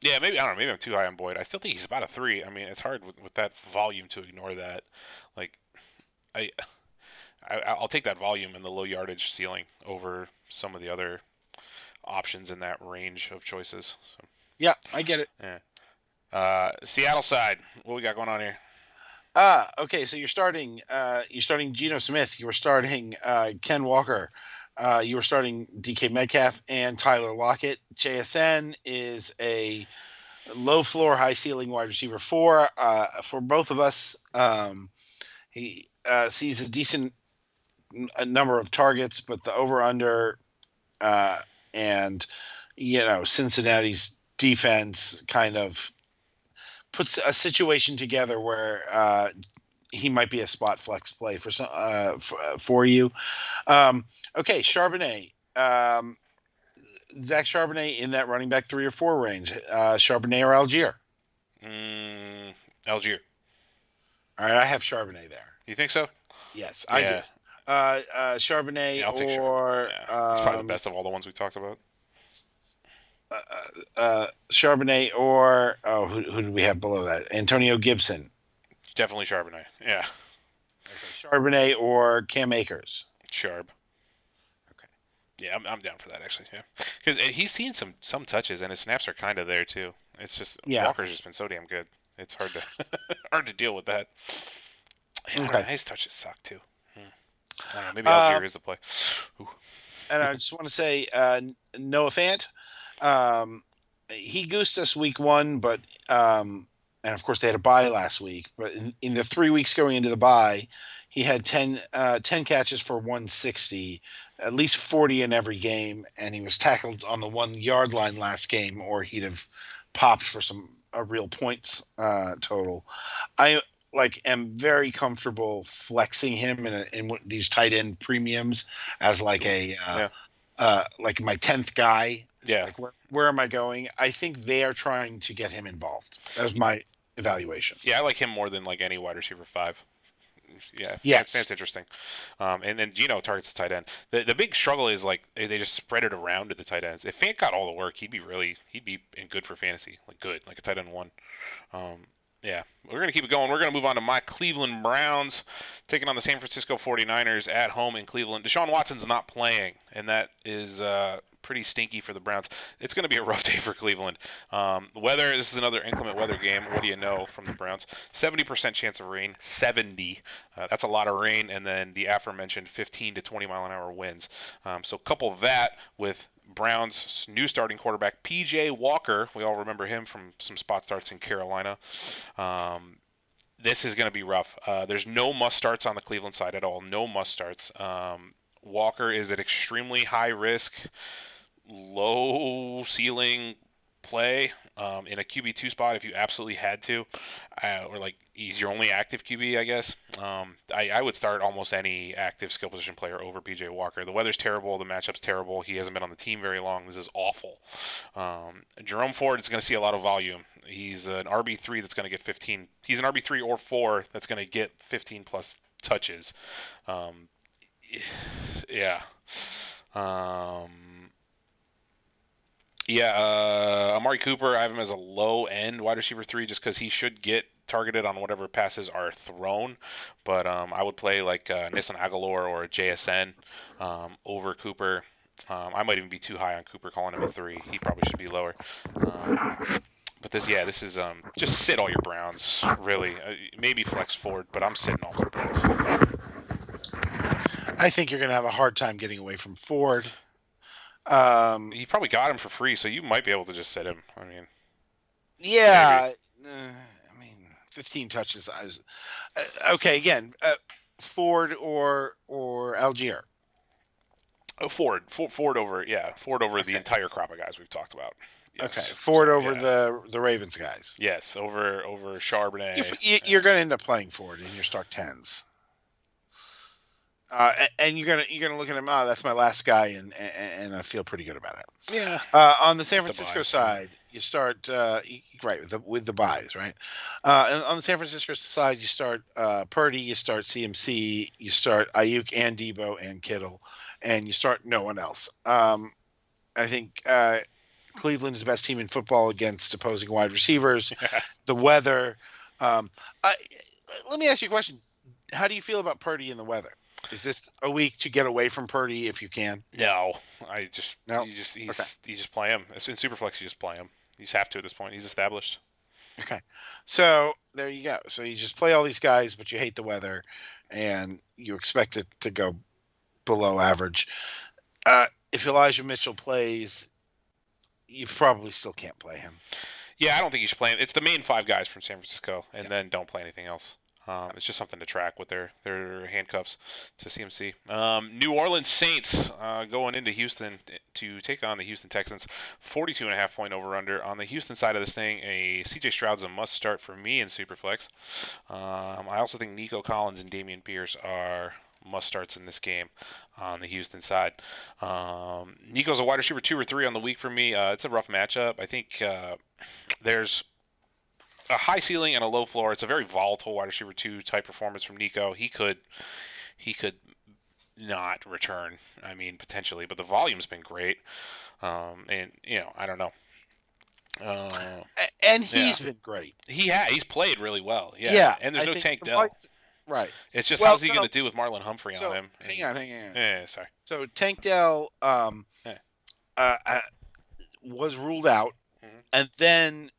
[SPEAKER 1] Yeah, maybe I don't know. Maybe I'm too high on Boyd. I still think he's about a 3. I mean, it's hard with that volume to ignore that. Like I, I'll take that volume and the low yardage ceiling over some of the other options in that range of choices. So
[SPEAKER 2] Yeah, I get it.
[SPEAKER 1] yeah. Seattle side, what we got going on here?
[SPEAKER 2] Okay, so you're starting Geno Smith, you were starting Ken Walker, you were starting DK Metcalf and Tyler Lockett. JSN is a low floor, high ceiling wide receiver for both of us. He sees a decent number of targets, but the over under uh, and Cincinnati's defense kind of puts a situation together where he might be a spot flex play for you. Okay, Charbonnet. Zach Charbonnet in that running back 3 or 4 range. Charbonnet or Algier.
[SPEAKER 1] Algier.
[SPEAKER 2] All right, I have Charbonnet there.
[SPEAKER 1] You think so?
[SPEAKER 2] Yes, I do.
[SPEAKER 1] Yeah.
[SPEAKER 2] Charbonnet
[SPEAKER 1] Yeah, I'll take Charbonnet.
[SPEAKER 2] or
[SPEAKER 1] Yeah, it's probably the best of all the ones we talked about.
[SPEAKER 2] Charbonnet or who did we have below that? Antonio Gibson.
[SPEAKER 1] Definitely Charbonnet. Yeah,
[SPEAKER 2] Okay, Charbonnet or Cam Akers.
[SPEAKER 1] Sharp.
[SPEAKER 2] Okay.
[SPEAKER 1] Yeah, I'm down for that actually. Yeah, because he's seen some touches and his snaps are kind of there too. It's just
[SPEAKER 2] Yeah.
[SPEAKER 1] Walker's just been so damn good. It's hard to hard to deal with that. Yeah, I don't know.
[SPEAKER 2] Okay.
[SPEAKER 1] His touches suck too. Hmm. I don't know. Maybe Algier
[SPEAKER 2] Um,
[SPEAKER 1] is the play. Ooh.
[SPEAKER 2] and I just want to say Noah Fant. He goosed us week one, but and of course they had a bye last week. But in the 3 weeks going into the bye, he had 10 catches for 160, at least 40 in every game, and he was tackled on the 1 yard line last game, or he'd have popped for a real points total. I am very comfortable flexing him in these tight end premiums as
[SPEAKER 1] Yeah.
[SPEAKER 2] like my 10th guy.
[SPEAKER 1] Yeah.
[SPEAKER 2] Like where am I going? I think they are trying to get him involved. That was my evaluation.
[SPEAKER 1] Yeah, I like him more than like any wide receiver 5. Yeah, Fant's
[SPEAKER 2] Yes.
[SPEAKER 1] interesting. And then Gino targets the tight end. The big struggle is like they just spread it around to the tight ends. If Fant got all the work, he'd be in good for fantasy, like good, like a tight end 1. Um, yeah, we're gonna keep it going. We're gonna move on to my Cleveland Browns taking on the San Francisco 49ers at home in Cleveland. Deshaun Watson's not playing, and that is pretty stinky for the Browns. It's going to be a rough day for Cleveland. Weather. This is another inclement weather game. What do you know from the Browns? 70% chance of rain. 70. That's a lot of rain, and then the aforementioned 15 to 20 mile an hour winds. So couple that with Browns' new starting quarterback PJ Walker. We all remember him from some spot starts in Carolina. Um, this is going to be rough. There's no must starts on the Cleveland side at all. No must starts. Walker is at extremely high risk. low ceiling play in a QB2 spot if you absolutely had to, or like he's your only active QB, I guess. I would start almost any active skill position player over PJ Walker. The weather's terrible, the matchup's terrible. He hasn't been on the team very long. This is awful. Jerome Ford is going to see a lot of volume. He's an RB3 that's going to get 15. He's an RB3 or 4 that's going to get 15 plus touches. Um, yeah. Um, yeah, Amari Cooper, I have him as a low end wide receiver 3 just because he should get targeted on whatever passes are thrown. But I would play like Nissan Aguilar or JSN over Cooper. I might even be too high on Cooper, calling him a 3. He probably should be lower. But this is just sit all your Browns, really. Maybe flex Ford, but I'm sitting all my Browns.
[SPEAKER 2] I think you're going to have a hard time getting away from Ford.
[SPEAKER 1] He probably got him for free, so you might be able to just sit him. I mean,
[SPEAKER 2] Yeah,
[SPEAKER 1] maybe.
[SPEAKER 2] I mean, 15 touches. Okay, again, Ford or Algier.
[SPEAKER 1] Oh, Ford over, yeah, Ford over the
[SPEAKER 2] Okay,
[SPEAKER 1] entire crop of guys we've talked about.
[SPEAKER 2] okay,
[SPEAKER 1] Yes,
[SPEAKER 2] Ford over
[SPEAKER 1] yeah,
[SPEAKER 2] the Ravens guys.
[SPEAKER 1] yes, over Charbonnet.
[SPEAKER 2] You're going to end up playing Ford in your start tens. And you're gonna look at him. Oh, that's my last guy, and I feel pretty good about it.
[SPEAKER 1] Yeah,
[SPEAKER 2] On the San
[SPEAKER 1] with the
[SPEAKER 2] Francisco
[SPEAKER 1] buy.
[SPEAKER 2] side, you start right with the buys, right? And on the San Francisco side, you start Purdy, you start CMC, you start Ayuk and Debo and Kittle, and you start no one else. I think Cleveland is the best team in football against opposing wide receivers. The weather. I, Let me ask you a question. How do you feel about Purdy in the weather? Is this a week to get away from Purdy if you can?
[SPEAKER 1] No, I just
[SPEAKER 2] No.
[SPEAKER 1] you just
[SPEAKER 2] Okay.
[SPEAKER 1] you just play him. In Superflex, you just play him. You just have to at this point. He's established.
[SPEAKER 2] Okay. So there you go. So you just play all these guys, but you hate the weather, and you expect it to go below average. If Elijah Mitchell plays, you probably still can't play him.
[SPEAKER 1] Yeah, I don't think you should play him. It's the main 5 guys from San Francisco, and
[SPEAKER 2] Yeah.
[SPEAKER 1] then don't play anything else. It's just something to track with their handcuffs to CMC. New Orleans Saints going into Houston to take on the Houston Texans. 42.5 point over under. On the Houston side of this thing, a CJ Stroud's a must start for me in Superflex. I also think Nico Collins and Damian Pierce are must starts in this game on the Houston side. Nico's a wide receiver 2 or 3 on the week for me. It's a rough matchup. I think there's a high ceiling and a low floor. It's a very volatile wide receiver 2 type performance from Nico. He could not return. I mean, potentially, but the volume's been great. And I don't know. Uh,
[SPEAKER 2] And
[SPEAKER 1] yeah,
[SPEAKER 2] he's been great.
[SPEAKER 1] he's played really well. Yeah,
[SPEAKER 2] Yeah,
[SPEAKER 1] and there's
[SPEAKER 2] I
[SPEAKER 1] no
[SPEAKER 2] think
[SPEAKER 1] Tank
[SPEAKER 2] the mark.
[SPEAKER 1] Dell.
[SPEAKER 2] Right.
[SPEAKER 1] It's just
[SPEAKER 2] Well,
[SPEAKER 1] how's he going
[SPEAKER 2] no.
[SPEAKER 1] to do with Marlon Humphrey on
[SPEAKER 2] So
[SPEAKER 1] him?
[SPEAKER 2] hang
[SPEAKER 1] And
[SPEAKER 2] on, hang on.
[SPEAKER 1] yeah, sorry.
[SPEAKER 2] So Tank Dell
[SPEAKER 1] Yeah.
[SPEAKER 2] uh, uh, was ruled out,
[SPEAKER 1] Hmm.
[SPEAKER 2] and then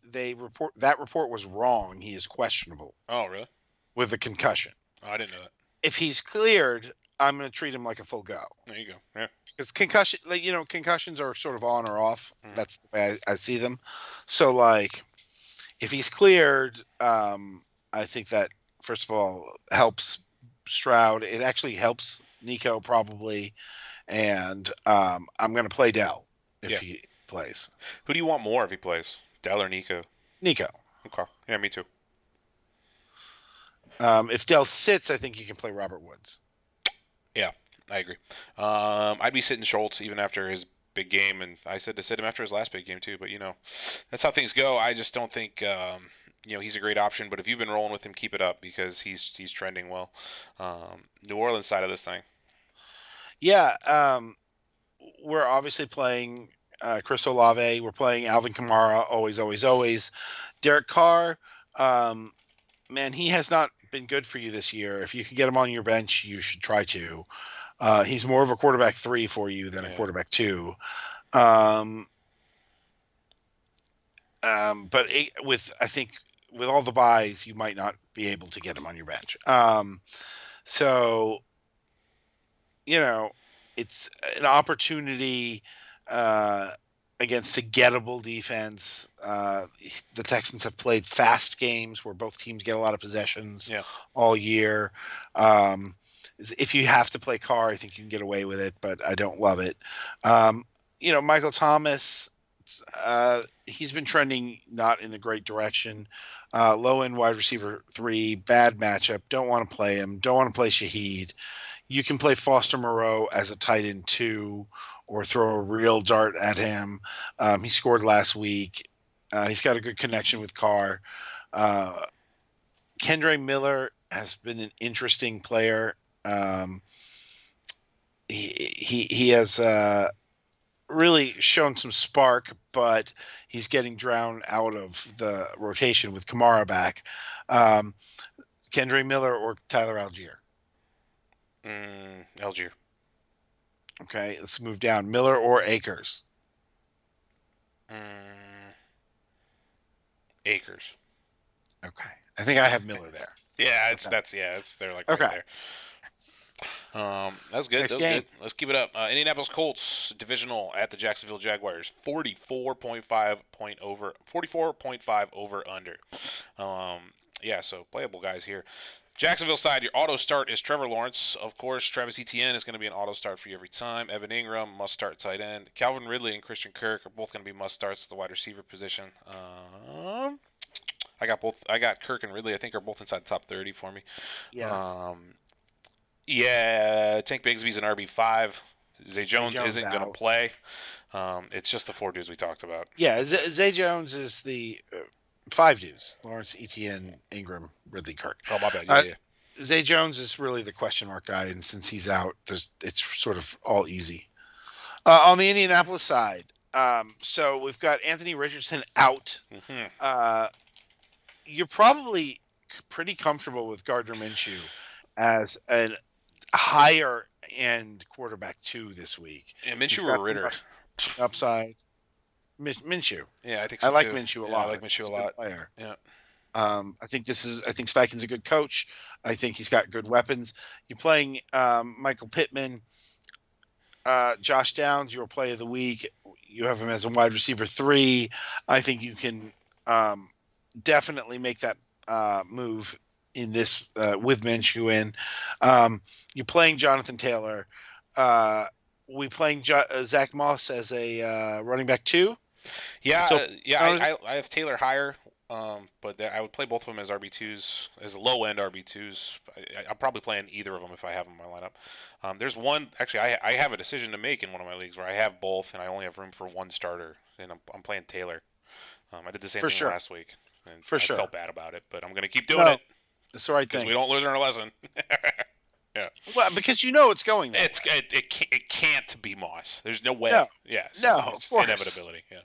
[SPEAKER 2] that report was wrong. He is questionable
[SPEAKER 1] Oh, really?
[SPEAKER 2] with a concussion.
[SPEAKER 1] Oh, I didn't know that.
[SPEAKER 2] If he's cleared, I'm going to treat him like a full go.
[SPEAKER 1] There you go. Yeah.
[SPEAKER 2] Because concussions are sort of on or off.
[SPEAKER 1] Hmm.
[SPEAKER 2] That's the way I see them. So, like, if he's cleared, I think that first of all helps Stroud. It actually helps Nico probably, and I'm going to play Dell if
[SPEAKER 1] Yeah.
[SPEAKER 2] he plays.
[SPEAKER 1] Who do you want more if he plays? Dell or Nico?
[SPEAKER 2] Nico.
[SPEAKER 1] Okay. Yeah, me too.
[SPEAKER 2] If Dell sits, I think you can play Robert Woods.
[SPEAKER 1] Yeah, I agree. I'd be sitting Schultz even after his big game, and I said to sit him after his last big game too. But that's how things go. I just don't think he's a great option. But if you've been rolling with him, keep it up because he's trending well. New Orleans side of this thing.
[SPEAKER 2] Yeah, we're obviously playing Chris Olave. We're playing Alvin Kamara. Always, always, always. Derek Carr. Man, he has not been good for you this year. If you can get him on your bench, you should try to. He's more of a quarterback 3 for you than a
[SPEAKER 1] Yeah.
[SPEAKER 2] quarterback 2. Um, but I think with all the buys, you might not be able to get him on your bench. So it's an opportunity against a gettable defense. The Texans have played fast games where both teams get a lot of possessions
[SPEAKER 1] Yeah.
[SPEAKER 2] all year. If you have to play Carr, I think you can get away with it, but I don't love it. Michael Thomas, he's been trending not in the great direction. Low end wide receiver 3, bad matchup. Don't want to play him. Don't want to play Shaheed. You can play Foster Moreau as a tight end 2 or throw a real dart at him. He scored last week. He's got a good connection with Carr. Uh, Kendre Miller has been an interesting player. Um, he has really shown some spark, but he's getting drowned out of the rotation with Kamara back. Um, Kendre Miller or Tyler Algier.
[SPEAKER 1] Algier.
[SPEAKER 2] Okay, let's move down. Miller or Akers.
[SPEAKER 1] Mm, Acres.
[SPEAKER 2] Okay, I think I have Miller there.
[SPEAKER 1] Yeah,
[SPEAKER 2] Okay.
[SPEAKER 1] they're like right
[SPEAKER 2] Okay.
[SPEAKER 1] there. That's good.
[SPEAKER 2] Next
[SPEAKER 1] That was
[SPEAKER 2] game.
[SPEAKER 1] good. Let's keep it up. Indianapolis Colts divisional at the Jacksonville Jaguars. 44.5 over under. Um, yeah, so playable guys here. Jacksonville side, your auto start is Trevor Lawrence. Of course, Travis Etienne is going to be an auto start for you every time. Evan Ingram, must start tight end. Calvin Ridley and Christian Kirk are both going to be must starts at the wide receiver position. I got both. I got Kirk and Ridley. I think are both inside the top 30 for me.
[SPEAKER 2] Yeah.
[SPEAKER 1] Um, yeah, Tank Bigsby's an RB5. Zay
[SPEAKER 2] Zay
[SPEAKER 1] Jones
[SPEAKER 2] Jones
[SPEAKER 1] isn't going to
[SPEAKER 2] out.
[SPEAKER 1] play. It's just the four dudes we talked about.
[SPEAKER 2] Yeah, Zay Jones is the 5 dudes. Lawrence, Etienne, Ingram, Ridley, Kirk.
[SPEAKER 1] Oh, my bad. Yeah.
[SPEAKER 2] Zay Jones is really the question mark guy, and since he's out, it's sort of all easy. On the Indianapolis side, so we've got Anthony Richardson out.
[SPEAKER 1] Mm-hmm.
[SPEAKER 2] You're probably pretty comfortable with Gardner Minshew as a higher end quarterback 2 this week.
[SPEAKER 1] Yeah,
[SPEAKER 2] He's
[SPEAKER 1] Minshew or
[SPEAKER 2] got some
[SPEAKER 1] Ritter?
[SPEAKER 2] upside. Minshew.
[SPEAKER 1] Yeah, I think
[SPEAKER 2] I
[SPEAKER 1] so
[SPEAKER 2] like
[SPEAKER 1] too.
[SPEAKER 2] Minshew a
[SPEAKER 1] Yeah, I
[SPEAKER 2] lot.
[SPEAKER 1] like Minshew
[SPEAKER 2] He's
[SPEAKER 1] a
[SPEAKER 2] a good
[SPEAKER 1] lot.
[SPEAKER 2] player.
[SPEAKER 1] Yeah.
[SPEAKER 2] I think Steichen's a good coach. I think he's got good weapons. You're playing Michael Pittman, Josh Downs, your play of the week. You have him as a wide receiver 3. I think you can definitely make that move in this with Minshew in. You're playing Jonathan Taylor. We playing Zach Moss as a running back 2.
[SPEAKER 1] Yeah,
[SPEAKER 2] So
[SPEAKER 1] I have Taylor higher, but I would play both of them as RB2s, as low end RB2s. I'm probably playing either of them if I have them in my lineup. There's one, actually, I have a decision to make in one of my leagues where I have both and I only have room for one starter, and I'm playing Taylor. I did the same
[SPEAKER 2] for
[SPEAKER 1] thing
[SPEAKER 2] sure,
[SPEAKER 1] last week, and
[SPEAKER 2] for
[SPEAKER 1] I felt
[SPEAKER 2] sure.
[SPEAKER 1] bad about it, but I'm going to keep doing
[SPEAKER 2] No,
[SPEAKER 1] it
[SPEAKER 2] it's the right
[SPEAKER 1] because we
[SPEAKER 2] thing.
[SPEAKER 1] don't learn our lesson. Yeah.
[SPEAKER 2] Well, because it's going that
[SPEAKER 1] It's
[SPEAKER 2] way.
[SPEAKER 1] it can't be Moss. There's no
[SPEAKER 2] No,
[SPEAKER 1] way. Yeah, so
[SPEAKER 2] no,
[SPEAKER 1] it's
[SPEAKER 2] of
[SPEAKER 1] just
[SPEAKER 2] course.
[SPEAKER 1] inevitability. Yeah.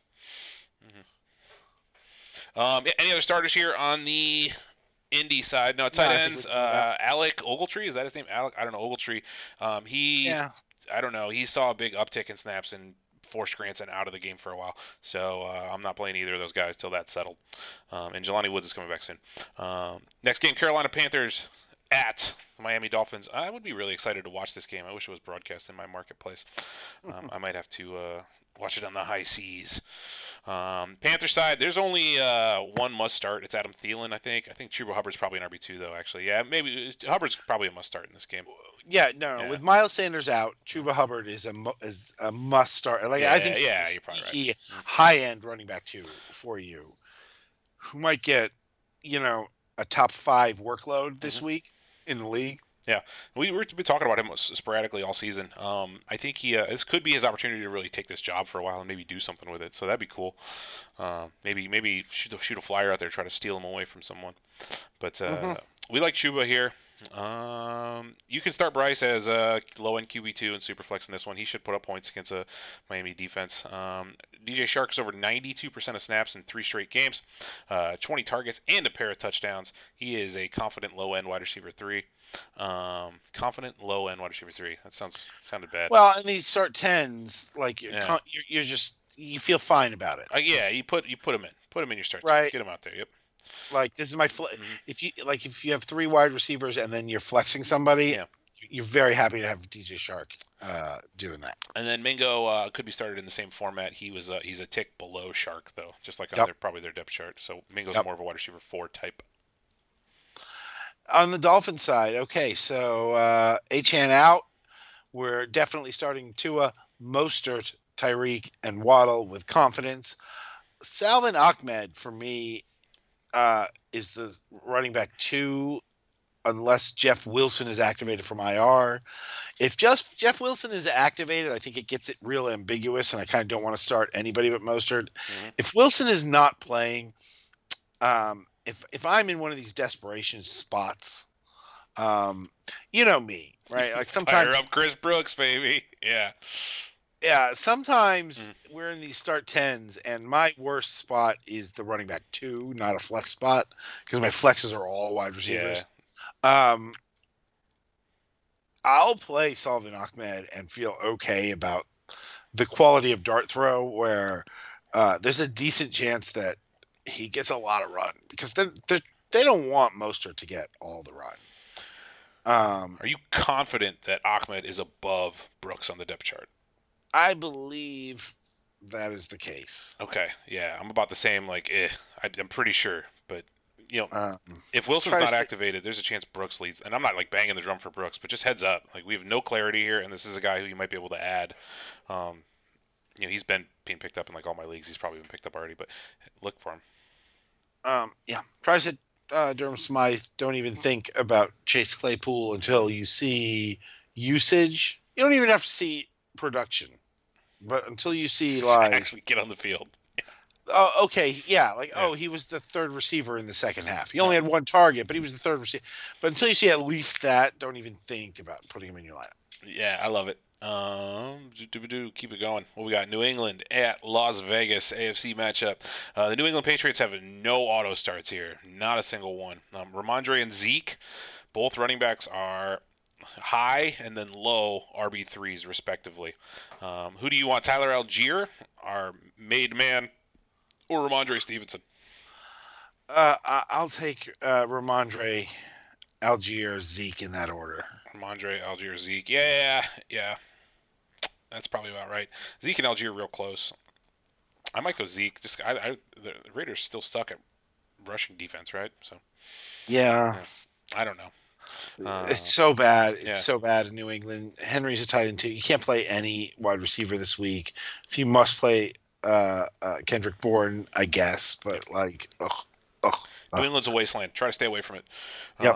[SPEAKER 1] Yeah, any other starters here on the Indy side? No,
[SPEAKER 2] No,
[SPEAKER 1] tight
[SPEAKER 2] I think we
[SPEAKER 1] ends.
[SPEAKER 2] can wrap.
[SPEAKER 1] Alec Ogletree, is that his name? Alec, I don't know. Ogletree. He,
[SPEAKER 2] Yeah.
[SPEAKER 1] I don't know. He saw a big uptick in snaps and forced Granson out of the game for a while. So I'm not playing either of those guys till that's settled. And Jelani Woods is coming back soon. Next game, Carolina Panthers at the Miami Dolphins. I would be really excited to watch this game. I wish it was broadcast in my marketplace. I might have to watch it on the high seas. Panther side, there's only one must start. It's Adam Thielen, I think. I think Chuba Hubbard's probably an RB2 though. Actually, yeah, maybe Hubbard's probably a must start in this game.
[SPEAKER 2] Yeah, no.
[SPEAKER 1] Yeah,
[SPEAKER 2] With Miles Sanders out, Chuba Hubbard is a must start. Like I
[SPEAKER 1] yeah,
[SPEAKER 2] think he's a
[SPEAKER 1] yeah. You're probably right.
[SPEAKER 2] sneaky high end running back 2 for you, who might get a top 5 workload this
[SPEAKER 1] Mm-hmm.
[SPEAKER 2] week in the league.
[SPEAKER 1] Yeah, we've been talking about him sporadically all season. I think this could be his opportunity to really take this job for a while and maybe do something with it. So that'd be cool. Maybe shoot a flyer out there, try to steal him away from someone. But
[SPEAKER 2] Mm-hmm.
[SPEAKER 1] we like Chuba here. You can start Bryce as a low end QB2 and Superflex in this one. He should put up points against a Miami defense. DJ Shark is over 92% of snaps in 3 straight games, 20 targets and a pair of touchdowns. He is a confident low end wide receiver 3. Confident low end wide receiver 3. That sounded bad.
[SPEAKER 2] Well, and these start 10s, like
[SPEAKER 1] Yeah.
[SPEAKER 2] you're just you feel fine about it.
[SPEAKER 1] Yeah. You put him in. Put him in your start.
[SPEAKER 2] Right.
[SPEAKER 1] Get him out there. Yep.
[SPEAKER 2] Like this is my
[SPEAKER 1] Mm-hmm.
[SPEAKER 2] if you have 3 wide receivers and then you're flexing somebody,
[SPEAKER 1] Yeah.
[SPEAKER 2] you're very happy to have DJ Shark doing that.
[SPEAKER 1] And then Mingo could be started in the same format. He's a tick below Shark though, just like on
[SPEAKER 2] Yep.
[SPEAKER 1] probably their depth chart. So Mingo's
[SPEAKER 2] Yep.
[SPEAKER 1] more of a wide receiver 4 type.
[SPEAKER 2] On the Dolphin side, okay, so Achan out. We're definitely starting Tua Mostert Tyreek and Waddle with confidence. Salvin Ahmed for me is the running back 2 unless Jeff Wilson is activated from IR. If just Jeff Wilson is activated, I think it gets it real ambiguous, and I kind of don't want to start anybody but Mostert.
[SPEAKER 1] Hmm.
[SPEAKER 2] If Wilson is not playing, if I'm in one of these desperation spots, you know me, right? Like
[SPEAKER 1] Fire
[SPEAKER 2] sometimes,
[SPEAKER 1] up Chris Brooks, baby. Yeah.
[SPEAKER 2] yeah, sometimes
[SPEAKER 1] Mm.
[SPEAKER 2] we're in these start tens, and my worst spot is the running back 2, not a flex spot, because my flexes are all wide
[SPEAKER 1] Yeah.
[SPEAKER 2] receivers. Um, I'll play Salvin Ahmed and feel okay about the quality of dart throw, where there's a decent chance that he gets a lot of run because they don't want Mostert to get all the run. Um,
[SPEAKER 1] Are you confident that Ahmed is above Brooks on the depth chart?
[SPEAKER 2] I believe that is the case.
[SPEAKER 1] Okay. Yeah. I'm about the same. Like, I'm pretty sure. But, you know,
[SPEAKER 2] Um,
[SPEAKER 1] if Wilson's
[SPEAKER 2] try to
[SPEAKER 1] not
[SPEAKER 2] see.
[SPEAKER 1] activated, there's a chance Brooks leads. And I'm not like banging the drum for Brooks, but just heads up. Like, we have no clarity here, and this is a guy who you might be able to add. Um, he's been being picked up in like all my leagues. He's probably been picked up already, but look for him.
[SPEAKER 2] Yeah, try to sit Durham Smythe. Don't even think about Chase Claypool until you see usage. You don't even have to see production, but until you see like,
[SPEAKER 1] Actually, get on the field.
[SPEAKER 2] oh, okay, yeah, like,
[SPEAKER 1] Yeah.
[SPEAKER 2] oh, he was the third receiver in the second half. He
[SPEAKER 1] Yeah.
[SPEAKER 2] only had one target, but he was the third receiver. But until you see at least that, don't even think about putting him in your lineup.
[SPEAKER 1] Yeah, I love it. Keep it going. What we got? New England at Las Vegas, AFC matchup. The New England Patriots have no auto starts here, not a single one. Ramondre and Zeke, both running backs are high and then low RB3s respectively. Who do you want? Tyler Algier, our made man, or Ramondre Stevenson?
[SPEAKER 2] I'll take Ramondre, Algier, Zeke in that order.
[SPEAKER 1] Ramondre, Algier, Zeke. Yeah, yeah, that's probably about right. Zeke and Algier real close. I might go Zeke. Just the Raiders still stuck at rushing defense, right? So
[SPEAKER 2] Yeah,
[SPEAKER 1] yeah, I don't know.
[SPEAKER 2] it's so bad. It's
[SPEAKER 1] Yeah,
[SPEAKER 2] so bad in New England. Henry's a tight end too. You can't play any wide receiver this week. If you must play Kendrick Bourne, I guess,
[SPEAKER 1] yeah.
[SPEAKER 2] but like, ugh, ugh,
[SPEAKER 1] New
[SPEAKER 2] ugh.
[SPEAKER 1] England's a wasteland. Try to stay away from it.
[SPEAKER 2] Yep.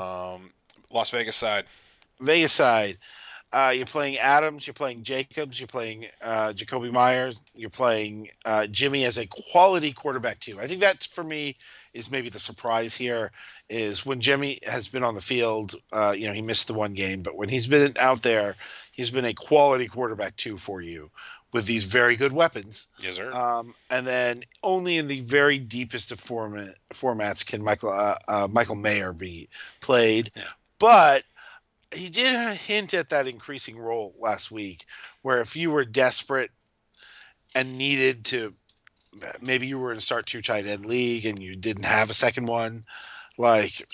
[SPEAKER 1] Las Vegas side.
[SPEAKER 2] Vegas side. You're playing Adams, you're playing Jacobs, you're playing Jacoby Myers, you're playing Jimmy as a quality quarterback too. I think that for me is maybe the surprise here is when Jimmy has been on the field. He missed the one game, but when he's been out there, he's been a quality quarterback too for you with these very good weapons.
[SPEAKER 1] Yes, sir.
[SPEAKER 2] And then only in the very deepest of formats can Michael Mayer be played,
[SPEAKER 1] Yeah.
[SPEAKER 2] but he did hint at that increasing role last week, where if you were desperate and needed to, maybe you were in a start 2 tight end league and you didn't have a second one, like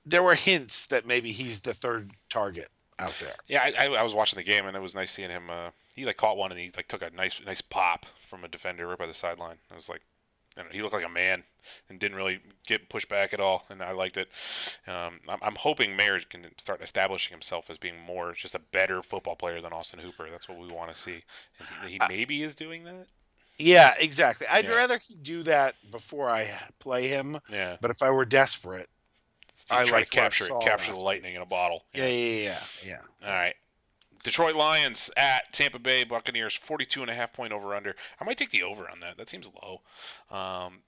[SPEAKER 2] there were hints that maybe he's the third target out there.
[SPEAKER 1] Yeah, I was watching the game and it was nice seeing him. He like caught one and he like took a nice pop from a defender right by the sideline. I was like, I don't know, he looked like a man and didn't really get pushed back at all, and I liked it. I'm hoping Mayer can start establishing himself as being more just a better football player than Austin Hooper. That's what we want to see, and he
[SPEAKER 2] Uh,
[SPEAKER 1] maybe is doing that.
[SPEAKER 2] yeah, exactly. I'd
[SPEAKER 1] Yeah,
[SPEAKER 2] rather he do that before I play him,
[SPEAKER 1] yeah.
[SPEAKER 2] but if I were desperate,
[SPEAKER 1] He's
[SPEAKER 2] I
[SPEAKER 1] trying to
[SPEAKER 2] liked what I
[SPEAKER 1] capture it,
[SPEAKER 2] saw
[SPEAKER 1] capture the
[SPEAKER 2] last
[SPEAKER 1] lightning
[SPEAKER 2] week.
[SPEAKER 1] in a bottle.
[SPEAKER 2] Yeah,
[SPEAKER 1] Yeah.
[SPEAKER 2] yeah, yeah,
[SPEAKER 1] All right. Detroit Lions at Tampa Bay Buccaneers, 42.5 point over under. I might take the over on that. That seems low.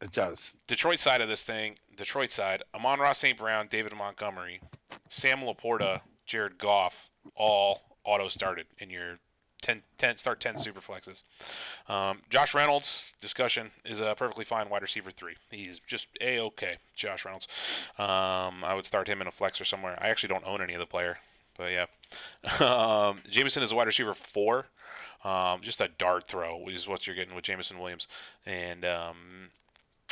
[SPEAKER 2] it does.
[SPEAKER 1] Detroit side of this thing, Detroit side, Amon-Ra St. Brown, David Montgomery, Sam Laporta, Jared Goff, all auto started in your 10 super flexes. Josh Reynolds, discussion, is a perfectly fine wide receiver 3. He's just A-okay, Josh Reynolds. I would start him in a flex or somewhere. I actually don't own any of the player, but yeah. Jameson is a wide receiver 4. Just a dart throw is what you're getting with Jameson Williams, and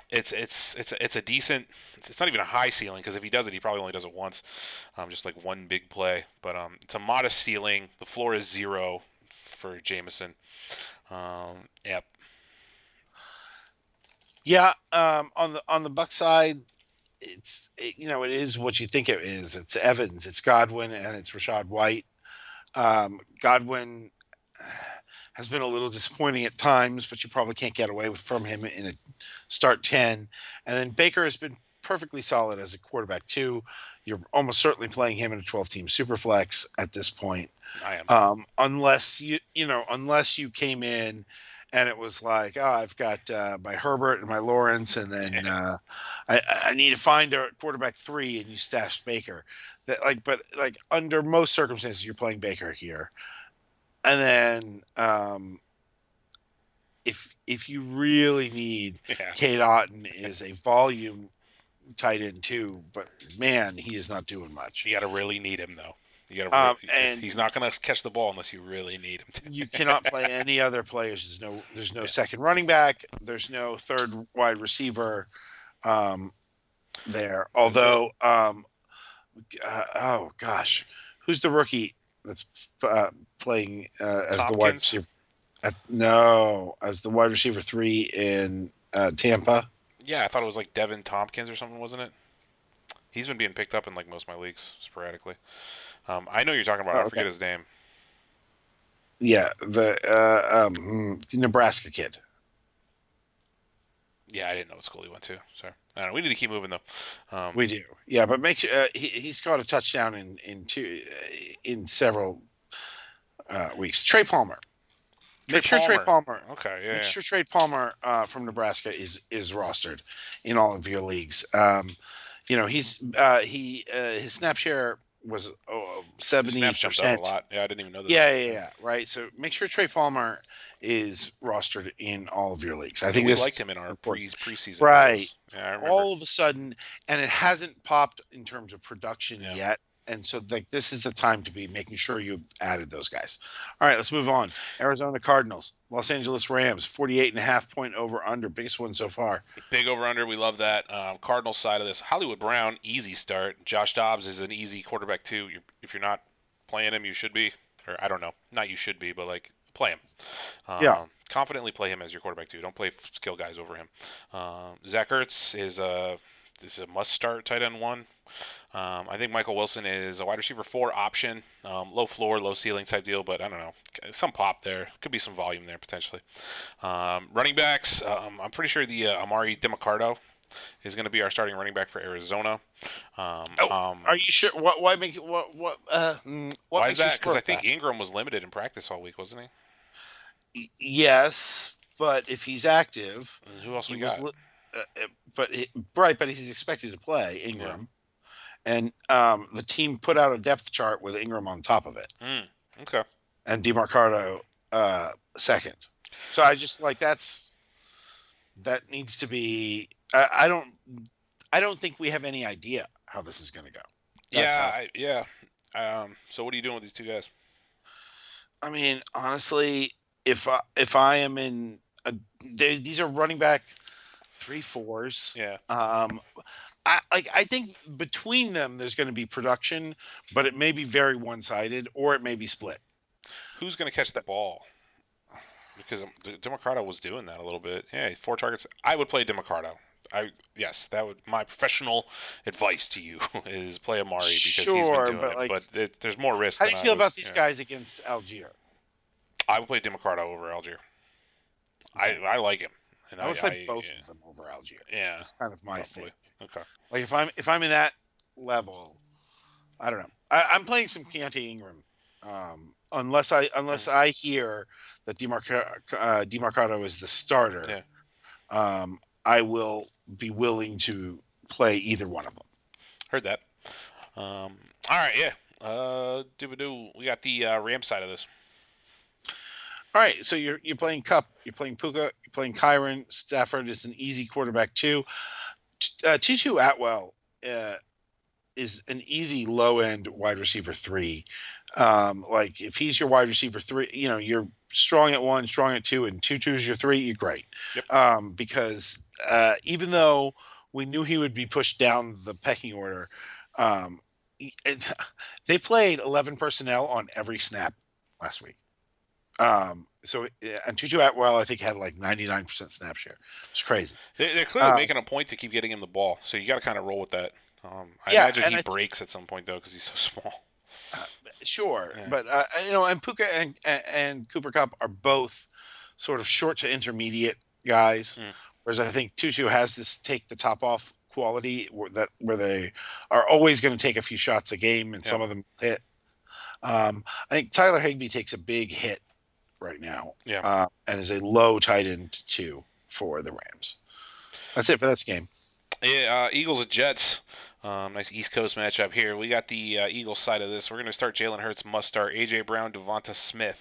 [SPEAKER 1] it's a decent. It's not even a high ceiling because if he does it, he probably only does it once, just like one big play. But it's a modest ceiling. The floor is 0 for Jameson. Yep.
[SPEAKER 2] Yeah, on the Buck side, it is what you think it is. It's Evans, it's Godwin, and it's Rashad White. Godwin has been a little disappointing at times, but you probably can't get away from him in a start 10. And then Baker has been perfectly solid as a quarterback too. You're almost certainly playing him in a 12-team Superflex at this point.
[SPEAKER 1] I am.
[SPEAKER 2] Unless unless you came in and it was like, oh, I've got my Herbert and my Lawrence, and then I need to find a quarterback 3, and you stashed Baker. But under most circumstances, you're playing Baker here, and then if you really need,
[SPEAKER 1] Yeah.
[SPEAKER 2] Kate Otten is a volume tight end too, but man, he is not doing much.
[SPEAKER 1] You got to really need him though. You got to. If
[SPEAKER 2] And
[SPEAKER 1] he's not going to catch the ball unless you really need him
[SPEAKER 2] you
[SPEAKER 1] to.
[SPEAKER 2] cannot play any other players. There's no second running back. There's no third wide receiver there. Although, oh gosh, who's the rookie that's playing as the wide
[SPEAKER 1] Tompkins.
[SPEAKER 2] receiver? No, as the wide receiver 3 in Tampa.
[SPEAKER 1] Yeah, I thought it was like Devin Tompkins or something, wasn't it? He's been being picked up in like most of my leagues sporadically. I know who you're talking about.
[SPEAKER 2] Oh,
[SPEAKER 1] I
[SPEAKER 2] okay.
[SPEAKER 1] forget his name.
[SPEAKER 2] Yeah, the Nebraska kid.
[SPEAKER 1] Yeah, I didn't know what school he went to. Sorry. I don't know. We need to keep moving though.
[SPEAKER 2] We do, yeah, but make sure he's got a touchdown in several weeks. Trey Palmer.
[SPEAKER 1] Trey
[SPEAKER 2] Make sure Trey
[SPEAKER 1] Palmer.
[SPEAKER 2] Palmer.
[SPEAKER 1] Okay, yeah,
[SPEAKER 2] Make
[SPEAKER 1] yeah.
[SPEAKER 2] sure Trey Palmer from Nebraska is rostered in all of your leagues. His snap share was
[SPEAKER 1] His snaps jumped up a
[SPEAKER 2] 70%.
[SPEAKER 1] lot. Yeah, I didn't even know this.
[SPEAKER 2] Yeah, right. So make sure Trey Palmer is rostered in all of your leagues. I
[SPEAKER 1] Yeah,
[SPEAKER 2] think
[SPEAKER 1] we
[SPEAKER 2] this
[SPEAKER 1] liked
[SPEAKER 2] is
[SPEAKER 1] him in our
[SPEAKER 2] important.
[SPEAKER 1] preseason
[SPEAKER 2] Right.
[SPEAKER 1] polls. Yeah, I remember.
[SPEAKER 2] All of a sudden, and it hasn't popped in terms of production
[SPEAKER 1] Yeah.
[SPEAKER 2] yet. And so, like, this is the time to be making sure you've added those guys. All right, let's move on. Arizona Cardinals, Los Angeles Rams, 48.5 point over under, biggest one so far.
[SPEAKER 1] Big over under. We love that. Cardinals side of this. Hollywood Brown, easy start. Josh Dobbs is an easy quarterback too. If you're not playing him, you should be. Or I don't know, not you should be, but like play him.
[SPEAKER 2] Yeah,
[SPEAKER 1] Confidently play him as your quarterback too. Don't play skill guys over him. Zach Ertz is a must start tight end 1. I think Michael Wilson is a wide receiver 4 option. Low floor, low ceiling type deal, but I don't know. Some pop there. Could be some volume there potentially. Running backs, I'm pretty sure the Amari DiMarcado is going to be our starting running back for Arizona. Um,
[SPEAKER 2] Oh,
[SPEAKER 1] um,
[SPEAKER 2] are you sure? Why make it? What
[SPEAKER 1] why is
[SPEAKER 2] makes you
[SPEAKER 1] that? Because
[SPEAKER 2] sure
[SPEAKER 1] I
[SPEAKER 2] of
[SPEAKER 1] think
[SPEAKER 2] that?
[SPEAKER 1] Ingram was limited in practice all week, wasn't
[SPEAKER 2] Yes, but if he's active,
[SPEAKER 1] he? And who else
[SPEAKER 2] he
[SPEAKER 1] we
[SPEAKER 2] was.
[SPEAKER 1] got?
[SPEAKER 2] But he's expected to play
[SPEAKER 1] Yeah.
[SPEAKER 2] Ingram, and the team put out a depth chart with Ingram on top of it,
[SPEAKER 1] Okay.
[SPEAKER 2] and DeMarcado second. So I just like that needs to be. I don't think we have any idea how this is going to go. That's
[SPEAKER 1] Yeah.
[SPEAKER 2] how.
[SPEAKER 1] Yeah. So what are you doing with these two guys?
[SPEAKER 2] I mean, honestly, if I am in these are running back 3-4s.
[SPEAKER 1] Yeah.
[SPEAKER 2] I think between them there's going to be production, but it may be very one-sided or it may be split.
[SPEAKER 1] Who's going to catch the ball? Because Democrato was doing that a little bit. Yeah, 4 targets. I would play Democrato. Yes, that would my professional advice to you is play Amari because he's been
[SPEAKER 2] Sure,
[SPEAKER 1] doing
[SPEAKER 2] but
[SPEAKER 1] it.
[SPEAKER 2] like,
[SPEAKER 1] But there's more risk
[SPEAKER 2] how do
[SPEAKER 1] than
[SPEAKER 2] you
[SPEAKER 1] I
[SPEAKER 2] feel about
[SPEAKER 1] was.
[SPEAKER 2] these
[SPEAKER 1] Yeah.
[SPEAKER 2] guys against Algier?
[SPEAKER 1] I would play Democrato over Algier.
[SPEAKER 2] Okay,
[SPEAKER 1] I like him, and
[SPEAKER 2] I would play both
[SPEAKER 1] yeah,
[SPEAKER 2] of them over Algier.
[SPEAKER 1] yeah,
[SPEAKER 2] It's kind of my thing.
[SPEAKER 1] probably. Okay.
[SPEAKER 2] Like if I'm in that level, I don't know. I'm playing some Keontae Ingram, unless I hear that Demarcado is the starter.
[SPEAKER 1] Yeah.
[SPEAKER 2] I will be willing to play either one of them.
[SPEAKER 1] Heard that. All right. Yeah. We got the Ram side of this.
[SPEAKER 2] All right, so you're playing Cup, you're playing Puka, you're playing Kyron. Stafford is an easy quarterback too. Tutu Atwell is an easy low end wide receiver 3. Like if he's your wide receiver 3, you're strong at 1, strong at 2, and Tutu's your 3. You're great.
[SPEAKER 1] Yep.
[SPEAKER 2] Because even though we knew he would be pushed down the pecking order, um, they played 11 personnel on every snap last week. And Tutu Atwell, I think, had like 99% snap share. It's crazy.
[SPEAKER 1] They're clearly making a point to keep getting him the ball, so you got to kind of roll with that. I
[SPEAKER 2] Yeah,
[SPEAKER 1] imagine
[SPEAKER 2] and
[SPEAKER 1] he breaks at some point though because he's so small.
[SPEAKER 2] Sure,
[SPEAKER 1] Yeah.
[SPEAKER 2] but and Puka and Cooper Cup are both sort of short to intermediate guys,
[SPEAKER 1] Mm,
[SPEAKER 2] whereas I think Tutu has this take the top off quality where they are always going to take a few shots a game, and
[SPEAKER 1] yep.
[SPEAKER 2] some of them hit. I think Tyler Higbee takes a big hit right now,
[SPEAKER 1] Yeah.
[SPEAKER 2] and is a low tight end two for the Rams. That's it for this game.
[SPEAKER 1] Yeah. Eagles and Jets. Nice East Coast matchup here. We got the Eagles side of this. We're going to start Jalen Hurts, must start. A.J. Brown, Devonta Smith,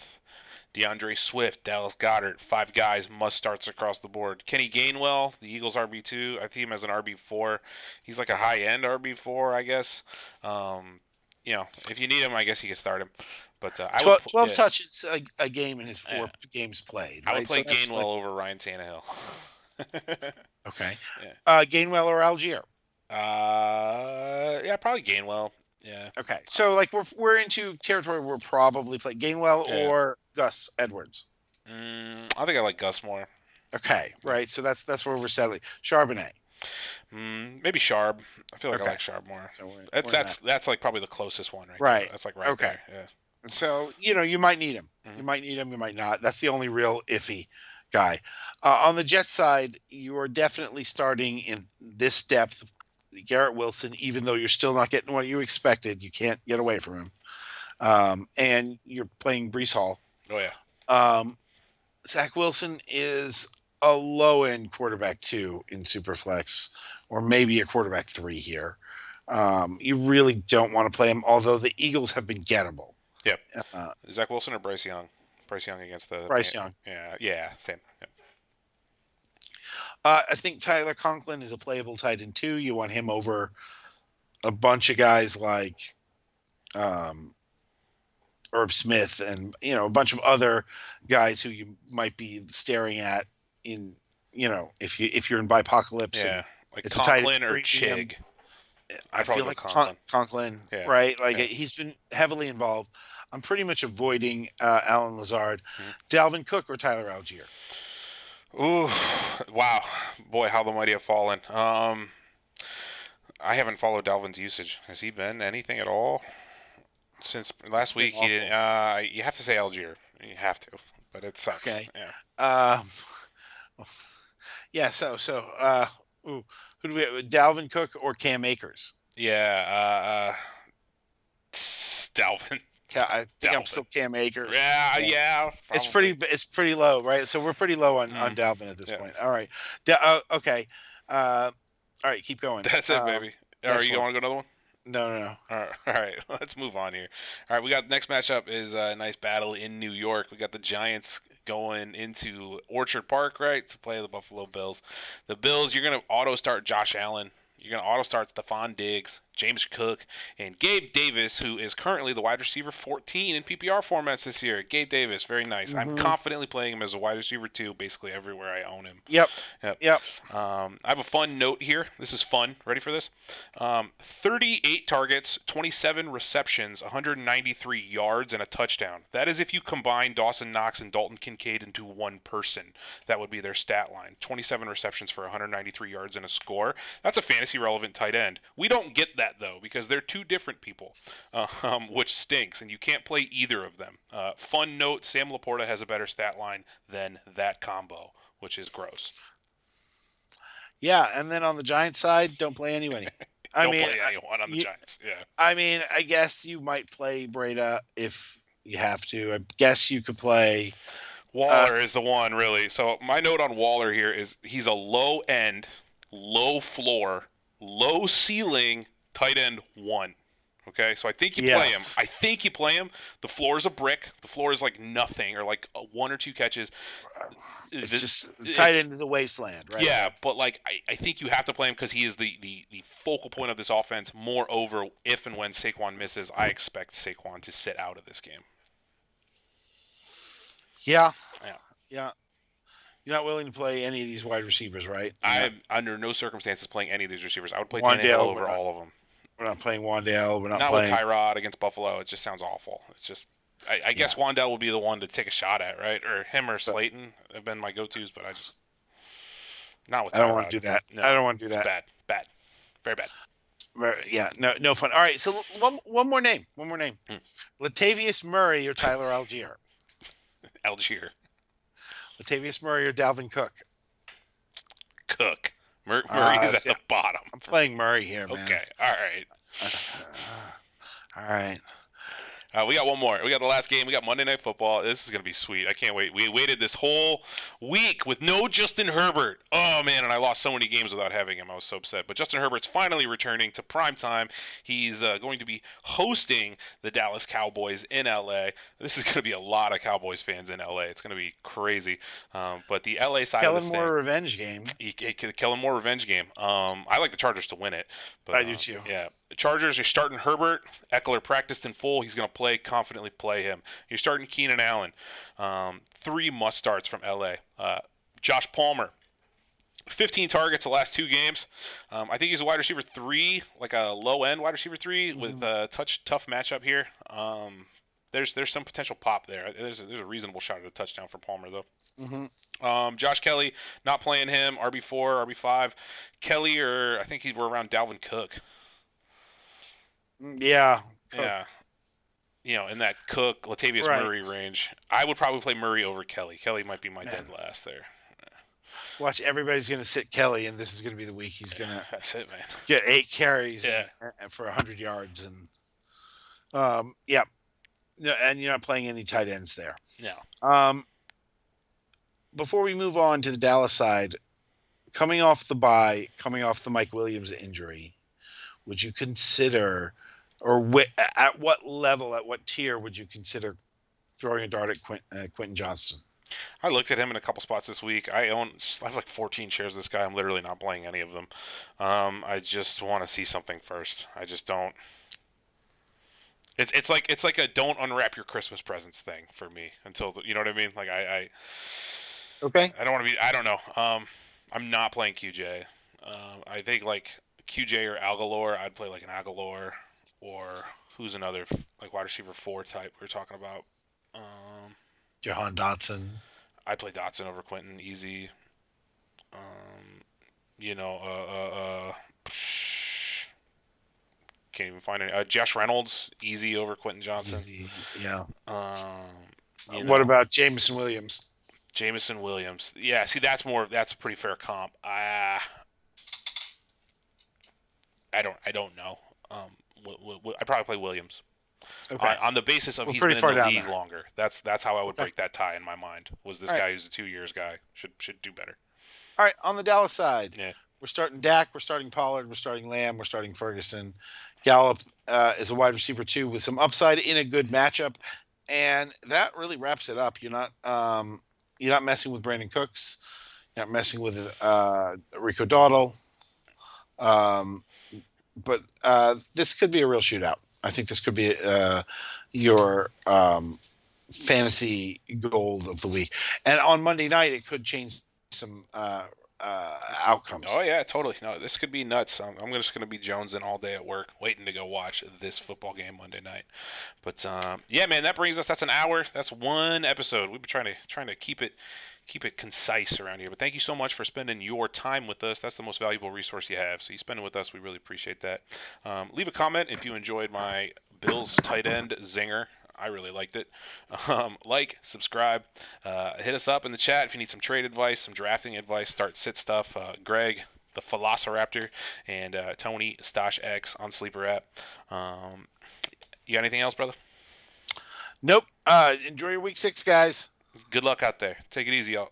[SPEAKER 1] DeAndre Swift, Dallas Goddard. Five guys, must starts across the board. Kenny Gainwell, the Eagles RB2. I see him as an RB4. He's like a high end RB4, I guess. Um, if you need him, I guess you can start him. But I would,
[SPEAKER 2] 12 touches a game in his
[SPEAKER 1] yeah,
[SPEAKER 2] 4 games played,
[SPEAKER 1] I would
[SPEAKER 2] right? So
[SPEAKER 1] play
[SPEAKER 2] that's like
[SPEAKER 1] Gainwell over Ryan Tannehill.
[SPEAKER 2] okay.
[SPEAKER 1] Yeah.
[SPEAKER 2] Gainwell or Algier.
[SPEAKER 1] Yeah, probably Gainwell. Yeah.
[SPEAKER 2] Okay, so like we're into territory we're probably playing Gainwell
[SPEAKER 1] Yeah.
[SPEAKER 2] or Gus Edwards.
[SPEAKER 1] I think I like Gus more.
[SPEAKER 2] Okay,
[SPEAKER 1] Yeah.
[SPEAKER 2] right. So that's where we're settling. Charbonnet.
[SPEAKER 1] Maybe Sharp. I feel like I
[SPEAKER 2] Okay,
[SPEAKER 1] like Sharp more.
[SPEAKER 2] so
[SPEAKER 1] That's
[SPEAKER 2] we're in that.
[SPEAKER 1] that's like probably the closest one right there.
[SPEAKER 2] Right.
[SPEAKER 1] That's like right
[SPEAKER 2] Okay.
[SPEAKER 1] there. Yeah.
[SPEAKER 2] So you might need him.
[SPEAKER 1] Hmm.
[SPEAKER 2] You might need him. You might not. That's the only real iffy guy. On the Jets side, you are definitely starting in this depth. Garrett Wilson, even though you're still not getting what you expected, you can't get away from him. And you're playing Brees Hall.
[SPEAKER 1] Oh yeah.
[SPEAKER 2] Um, Zach Wilson is a low end quarterback two in Superflex, or maybe a quarterback three here. You really don't want to play him, although the Eagles have been gettable.
[SPEAKER 1] Yep.
[SPEAKER 2] Uh,
[SPEAKER 1] Zach Wilson or Bryce Young? Bryce Young against the
[SPEAKER 2] Bryce Young.
[SPEAKER 1] yeah, yeah, same. Yep.
[SPEAKER 2] I think Tyler Conklin is a playable tight end too. You want him over a bunch of guys like um, Herb Smith and a bunch of other guys who you might be staring at in if you're in Bipocalypse and
[SPEAKER 1] Yeah, like
[SPEAKER 2] it's a tight
[SPEAKER 1] Conklin or
[SPEAKER 2] end premium.
[SPEAKER 1] Chig.
[SPEAKER 2] I
[SPEAKER 1] I'd probably
[SPEAKER 2] feel
[SPEAKER 1] go
[SPEAKER 2] like
[SPEAKER 1] Conklin.
[SPEAKER 2] Conklin,
[SPEAKER 1] Yeah.
[SPEAKER 2] right? Like
[SPEAKER 1] Yeah.
[SPEAKER 2] he's been heavily involved. I'm pretty much avoiding Alan Lazard,
[SPEAKER 1] Mhm.
[SPEAKER 2] Dalvin Cook, or Tyler Algier.
[SPEAKER 1] Ooh, wow, boy, how the mighty have fallen. I haven't followed Dalvin's usage. Has he been anything at all since last
[SPEAKER 2] It's been
[SPEAKER 1] week? He didn't.
[SPEAKER 2] awful.
[SPEAKER 1] You have to say Algier. You have to, but it sucks.
[SPEAKER 2] Okay.
[SPEAKER 1] Yeah.
[SPEAKER 2] Um, yeah. Ooh, who do we have? Dalvin Cook or Cam Akers?
[SPEAKER 1] Yeah. Dalvin.
[SPEAKER 2] I think I'm
[SPEAKER 1] Dalvin.
[SPEAKER 2] still Cam Akers.
[SPEAKER 1] Yeah.
[SPEAKER 2] Yeah.
[SPEAKER 1] Yeah.
[SPEAKER 2] It's
[SPEAKER 1] Probably.
[SPEAKER 2] pretty low, right? So we're pretty low on
[SPEAKER 1] Mm,
[SPEAKER 2] Dalvin at this
[SPEAKER 1] yeah.
[SPEAKER 2] point. All right. Okay. Uh, all right. Keep going.
[SPEAKER 1] That's it, baby. Are
[SPEAKER 2] Next
[SPEAKER 1] you
[SPEAKER 2] one.
[SPEAKER 1] going to go another one?
[SPEAKER 2] No, no, no.
[SPEAKER 1] All right. Let's move on here. All right, we got next matchup is a nice battle in New York. We got the Giants going into Orchard Park, right, to play the Buffalo Bills. The Bills, you're gonna auto start Josh Allen. You're gonna auto start Stephon Diggs, James Cook, and Gabe Davis, who is currently the wide receiver 14 in PPR formats this year. Gabe Davis, very nice. I'm
[SPEAKER 2] Mm-hmm.
[SPEAKER 1] confidently playing him as a wide receiver too, basically everywhere I own him.
[SPEAKER 2] Yep.
[SPEAKER 1] Yep.
[SPEAKER 2] Yep.
[SPEAKER 1] I have a fun note here. This is fun. Ready for this? 38 targets, 27 receptions, 193 yards, and a touchdown. That is if you combine Dawson Knox and Dalton Kincaid into one person. That would be their stat line. 27 receptions for 193 yards and a score. That's a fantasy relevant tight end. We don't get that, though, because they're two different people, which stinks, and you can't play either of them. Fun note, Sam Laporta has a better stat line than that combo, which is gross.
[SPEAKER 2] Yeah, and then on the Giants side, don't play anybody. I
[SPEAKER 1] Don't
[SPEAKER 2] mean,
[SPEAKER 1] play anyone on the Giants. Yeah.
[SPEAKER 2] I mean, I guess you might play Breda if you have to. I guess you could play.
[SPEAKER 1] Waller is the one, really. So my note on Waller here is he's a low end, low floor, low ceiling tight end one. Okay, so I think you play him.
[SPEAKER 2] Yes.
[SPEAKER 1] I think you play him. The floor is a brick. The floor is like nothing, or like one or two catches.
[SPEAKER 2] It's
[SPEAKER 1] The-
[SPEAKER 2] just
[SPEAKER 1] it's-
[SPEAKER 2] tight end is a wasteland, right?
[SPEAKER 1] Yeah, but like I think you have to play him because he is the focal point of this offense. Moreover, if and when Saquon misses, I expect Saquon to sit out of this game.
[SPEAKER 2] Yeah.
[SPEAKER 1] Yeah.
[SPEAKER 2] Yeah. You're not willing to play any of these wide receivers, right?
[SPEAKER 1] I'm under no circumstances playing any of these receivers. I would play
[SPEAKER 2] Wandale,
[SPEAKER 1] Tannehill over all of them.
[SPEAKER 2] We're not playing Wandale. We're not
[SPEAKER 1] Not with
[SPEAKER 2] playing.
[SPEAKER 1] Tyrod against Buffalo. It just sounds awful. It's just, I guess Wandale will be the one to take a shot at, right? Or him or Slayton have been my go-tos, but I just not with Tyrod.
[SPEAKER 2] I don't want to do that.
[SPEAKER 1] No,
[SPEAKER 2] I don't want to do
[SPEAKER 1] it's
[SPEAKER 2] that.
[SPEAKER 1] bad, very bad.
[SPEAKER 2] Yeah, no fun. All right, so one more name. One more name.
[SPEAKER 1] Hmm.
[SPEAKER 2] Latavius Murray or Tyler Algier.
[SPEAKER 1] Algier.
[SPEAKER 2] Latavius Murray or Dalvin Cook.
[SPEAKER 1] Cook. Murray's at
[SPEAKER 2] See,
[SPEAKER 1] the bottom
[SPEAKER 2] I'm
[SPEAKER 1] for me.
[SPEAKER 2] playing Murray here, man.
[SPEAKER 1] Okay. All right.
[SPEAKER 2] Uh, all right.
[SPEAKER 1] We got one more. We got the last game. We got Monday Night Football. This is going to be sweet. I can't wait. We waited this whole week with no Justin Herbert. Oh, man, and I lost so many games without having him. I was so upset. But Justin Herbert's finally returning to prime time. He's going to be hosting the Dallas Cowboys in L.A. This is going to be a lot of Cowboys fans in L.A. It's going to be crazy. But the L.A. side of
[SPEAKER 2] Kellen
[SPEAKER 1] this thing,
[SPEAKER 2] Moore revenge game.
[SPEAKER 1] Kellen Moore revenge game. I like the Chargers to win it. But
[SPEAKER 2] I do too.
[SPEAKER 1] yeah, the Chargers are starting Herbert. Eckler practiced in full. He's going to confidently play him. You're starting Keenan Allen. 3 must starts from LA. Josh Palmer, 15 targets the last 2 games. I think he's a wide receiver 3, like a low end wide receiver 3 with a tough matchup here. There's some potential pop there. There's a reasonable shot at a touchdown for Palmer though. Josh Kelly, not playing him. RB4, RB5. Kelly, or I think we're around Dalvin Cook.
[SPEAKER 2] Yeah. Cook.
[SPEAKER 1] Yeah. In that Cook, Latavius Murray range. I would probably play Murray over Kelly. Kelly might be my dead last there.
[SPEAKER 2] Watch, everybody's going to sit Kelly, and this is going to be the week he's going to
[SPEAKER 1] That's it, man.
[SPEAKER 2] get 8 carries
[SPEAKER 1] Yeah.
[SPEAKER 2] for 100 yards. And yeah. No, and you're not playing any tight ends there.
[SPEAKER 1] No.
[SPEAKER 2] Before we move on to the Dallas side, coming off the bye, coming off the Mike Williams injury, would you consider, or at what level, at what tier would you consider throwing a dart at Quentin Johnston?
[SPEAKER 1] I looked at him in a couple spots this week. I have like 14 shares of this guy. I'm literally not playing any of them. I just want to see something first. I just don't. It's like a don't unwrap your Christmas presents thing for me until you know what I mean. Like
[SPEAKER 2] Okay.
[SPEAKER 1] I don't want to be. I don't know. I'm not playing QJ. I think like QJ or Aguilar. I'd play like an Aguilar, or who's another like wide receiver 4 type we were talking about.
[SPEAKER 2] Jahan Dotson.
[SPEAKER 1] I'd play Dotson over Quentin easy. Can't even find any. Josh Reynolds easy over Quentin Johnson.
[SPEAKER 2] Easy, yeah.
[SPEAKER 1] What
[SPEAKER 2] about Jameson Williams?
[SPEAKER 1] Jameson Williams. Yeah, see, that's a pretty fair comp. I don't know. I'd probably play Williams.
[SPEAKER 2] Okay.
[SPEAKER 1] On the basis of he's been in the league longer. That's how I would break that tie in my mind. Was this guy who's a 2 years guy should do better.
[SPEAKER 2] All right, on the Dallas side,
[SPEAKER 1] yeah.
[SPEAKER 2] We're starting Dak, we're starting Pollard, we're starting Lamb, we're starting Ferguson. Gallup is a wide receiver 2 with some upside in a good matchup, and that really wraps it up. You're not messing with Brandon Cooks, you're not messing with Rico Dowdle, but this could be a real shootout. I think this could be your fantasy gold of the week, and on Monday night it could change some outcomes.
[SPEAKER 1] Oh yeah, totally. No, this could be nuts. I'm just going to be jonesing all day at work, waiting to go watch this football game Monday night. But yeah, man, that brings us. That's an hour. That's one episode. We've been trying to keep it concise around here. But thank you so much for spending your time with us. That's the most valuable resource you have. So you spend it with us. We really appreciate that. Leave a comment if you enjoyed my Bills tight end zinger. I really liked it. Like, subscribe, hit us up in the chat if you need some trade advice, some drafting advice, start sit stuff. Greg, the Velociraptor, and Tony Stash X on Sleeper app. You got anything else, brother?
[SPEAKER 2] Nope. Enjoy your week 6, guys.
[SPEAKER 1] Good luck out there. Take it easy, y'all.